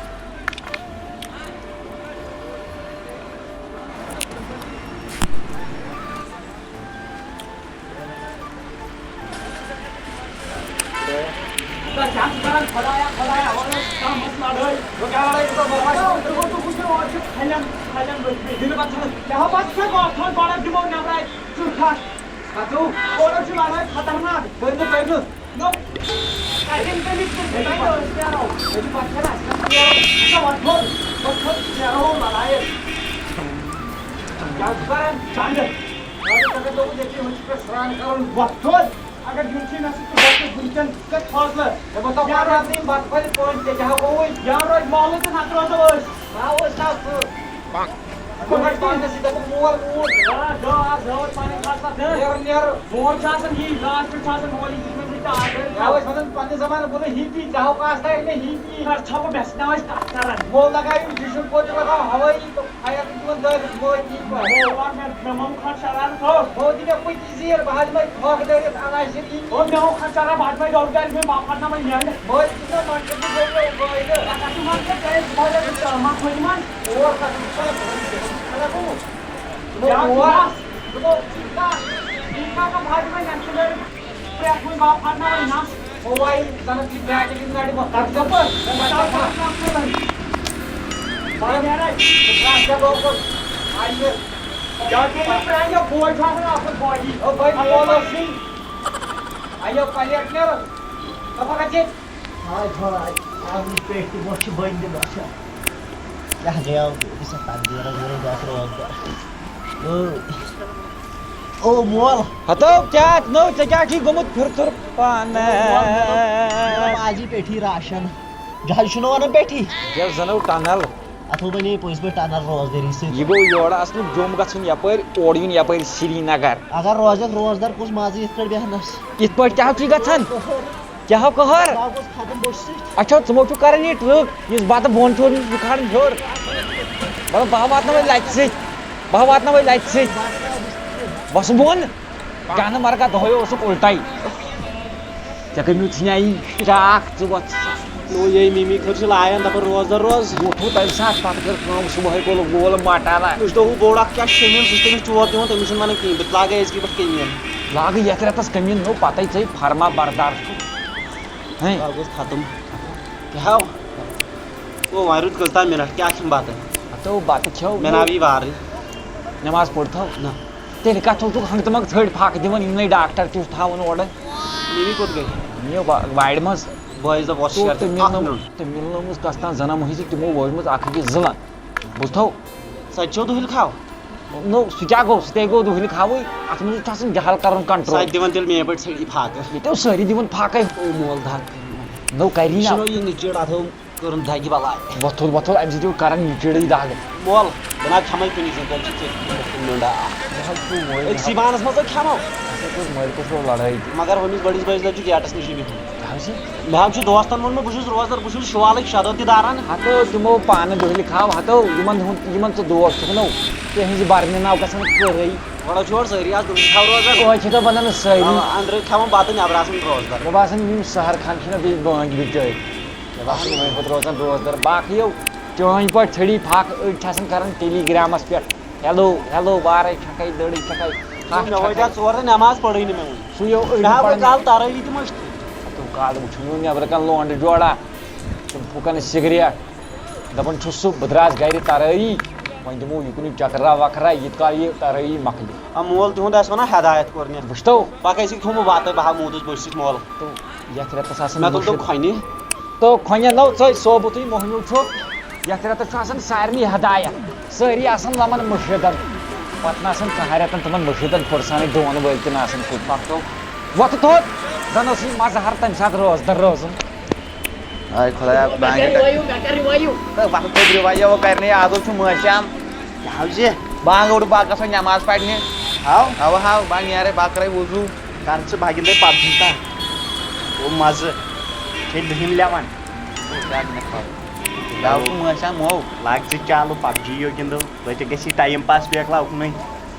خطرناک اگر یوچی نہ گنچن فاصلہ یار روز محلہ تو نت روزو مول یہ لاسٹ مولی پنہ زمانہ بول ہیپی چاہو کاس ہیپی چھپ بس نا کت کر مول لگاو ڈشن کوٹ لگاو ہوٲیی تو خیر تمن مم خان شرارت ہو بہت دن پتہ زیر بہت میں تھوک دٲرِتھ اناشر اور مے ہو خان شرارت بہت میں ڈاؤٹ کر میں باپ پڑنا میں نیل بہت دن منٹر باپ پڑنا نا موبائل زن کی بیٹری گاڑی میں آئیو پلیٹ نیرو خبر اچھے مول ہتو کیا نو کیا گومت پھر تھر پان آجی پیٹھی راشن جہاز ون پیٹھی جب زنو ٹنل اتو بنے پٔزۍ پٲٹھۍ ٹنل روزدٲری سۭتۍ یہ گو یور اصل جوم گھن یپر اور یون یپر سری نگر اگر روزک روزدار کس مزٕ یِتھ پٲٹھۍ بیہنس یت پہ کیا گھن کیا کہر گوٚژھ ختم بوٚچھِ سۭتۍ اچھا ژمو چھو کران یہ ٹرک اس بات بون چھو یہ کھان ہور بہ واتن وی لچ سی بہ واتن وی لچ سی بس بون کیا مرگا دہے اسک الٹائی ژے کمی ژھنائی چاک ژٕ وۄتھ نو یہ ممی خرچ لائن دپان روزدار روز ووتھو تمہِ ساتہٕ پتہٕ کٔر کٲم صبحٲے کوٚرُکھ گول مٹانا مےٚ چھُ ہُہ بوٚڑ اکھ کیٛاہ شمیٖن سُہ چھُ تٔمِس چور دِوان تٔمِس چھُنہٕ ونان کِہیٖنۍ بہٕ تہِ لاگے أزکہِ پٮ۪ٹھ کٔمیٖن لاگہٕ یتھ رٮ۪تس کٔمیٖن نو پتے ژےٚ فرما بردار چھُ گوٚو گوٚژھ ختم کیٛاہ گوٚو وۄنۍ روٗد کٔژتام مِنٹ کیٛاہ کھٮ۪مہٕ بتہٕ ہتو بتہٕ کھیو مےٚ ناو یی وارٕے نماز پٔرتھو نہ تیٚلہِ کتھ اوسُکھ ہنٛگتہٕ منٛگہٕ ژھٔڑۍ پھاکہٕ دِوان یِمنٕے ڈاکٹر تہِ چھُ تھاوان اورٕ ممی کوٚت گٔے نِیو وارِ منٛز بٲیِس دوٚپ وۄتھ شیر تہٕ مِلنٲومٕژ کس تام زنان مٔہۍ تِمو وٲجمٕژ اکھ أکِس زٕلن بوٗزتھو سۄ تہِ چھو دُہِل کھاو نو سُہ کیٛاہ گوٚو سُہ تے گوٚو دُہلہِ کھاوٕے اتھ منٛز چھُ آسان جہل کرُن سۄ کنٹرول تہِ دِوان تیٚلہِ میٛانہِ پٲٹھۍ ژھٔڑی فاقہٕ ییٚتہِ اوس سٲری دِوان پھاکے مول دگ نو کری نا چھُنو یہِ نِچِڑ اتھو کٔرٕن دگہِ بلاے وۄتھُل وۄتھُل امہِ سۭتۍ چھُ کران نِچِڑٕے دگ مول بہٕ نہ کھٮ۪مے کُنی زٔنۍ تیٚلہِ چھِ ژےٚ مٔنٛڈا أکسٕے بانس منٛز کھٮ۪مو مٲلکس رو لڑٲے مگر ہُمِس بٔڑِس بٲیِس لٔج گیٹس نِشی بِہُن تہِ مےٚ حظ چھُ دوستن ووٚنمُت بہٕ چھُس روزدار بہٕ چھُس شالٕکۍ شدو تہِ داران ہتو تِمو پانہٕ دۄہلہِ کھاو ہتو یِمن ژٕ دوس چھُکھ نو تِہنٛزِ برنہِ ناو گژھان کٔرٕے گۄڈٕ چھُ اورٕ سٲری آز دُہِل کھاو روزان توتہِ چھِ بنان سٲری أنٛدرٕ کھٮ۪وان بتہٕ نٮ۪برٕ آسان روزدار مےٚ باسان یِم سہر خان چھِنہ بیٚیہِ بٲنٛگۍ بِچٲرۍ مےٚ باسان یِمن پتہٕ روزان روزدار باقٕیو چٲنۍ پٲٹھۍ ژھٔڑی پھاکہٕ أڑۍ چھِ آسان کران ٹیلی گرامس پٮ۪ٹھ ہیلو ہیلو وارے چھکے دٔڑۍ چھکے مےٚ وٲتۍ آز ژور تہٕ نٮ۪ماز پٔرٕے نہٕ مےٚ وُنہِ سُے یو مےٚ ہا کالہٕ ترٲوی تہِ مٔشتٕے تو کال وٕچھُن نٮ۪برٕ کَنۍ لونڈٕ جوڑا تِم پھُکان سِگریٹ دپان چھُس سُہ بہٕ درٛاس گرِ ترٲیی وۄنۍ دِمو یِکُنٕے چکرا وکرا یِتھ کال یہِ ترٲیی مۄکلہِ مول تِہُنٛد آسہِ وَنان ہدایت کوٚر مےٚ وٕچھتو پگہہ ٲسِکھ تھوٚمُت بتہٕ بہٕ ہا موٗدُس بٔٹھۍ سۭتۍ مول تو یتھ رٮ۪تس آسان مےٚ تُل تِم کھۄنہِ تو کھۄنہِ نو ژٕ صوبُتٕے موہنیوٗ چھُ یتھ رٮ۪تس چھُ آسان سارنٕے ہدایت سٲری آسان لمن مٔشیٖدن پتہٕ نہٕ آسان کٕہۭنۍ رٮ۪تن تِمن مٔشیٖدن پھٕرسانٕے ڈوٗنہٕ وٲلۍ تہِ نہٕ آسان کُنہِ پتہٕ وۄتھٕ تھوٚد زن اوس یہِ مزہر تمہِ ساتہٕ روزدر روزُن کرنے آز چھُ مٲشام زِ بانگ اوڑ باغ گژھو نٮ۪ماز پرنہِ ہاو اوا بہٕ نیرے بہٕ کرے وضوٗ کر ژٕ بھگِن تۄہہِ پبجی تا او مزٕ چھے دہم لیوان ماشا مو لاگ چالو پب جی یو گندو تو گی ٹائم پاس بیک لاؤن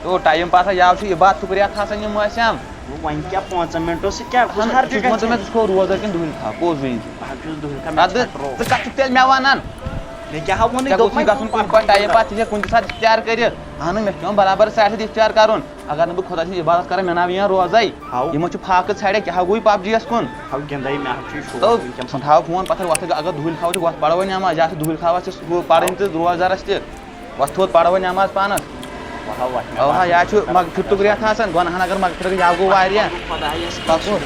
تو ٹائم پاس یا بات شکریہ کھسان یہ ماشام ون کیا 5 منٹو سے کیا ہر میں روزدار کن دہن کھا پوز ون تیل مے ونان گھن کن ٹائم پاس کن سات اختیار کر اہن مے پیوان برابر ساتھ اختیار کرن اگر نا بہ خدا سن عبادت کرا مے نا یہ روزے یہ فاقہ ژھڑے کیا گوئی پب جی یس کن گندے تو تھاو فون پتھر وتھ اگر دہل کھاو تو پڑو نماز یا دہل کھاوا پڑھن تو روزدارس تہ وتھ تھوت پڑو نماز پانس اوہا یا پھرتک ریت آسان گۄنہن اگر مغفرت یا گو واریاہ پکو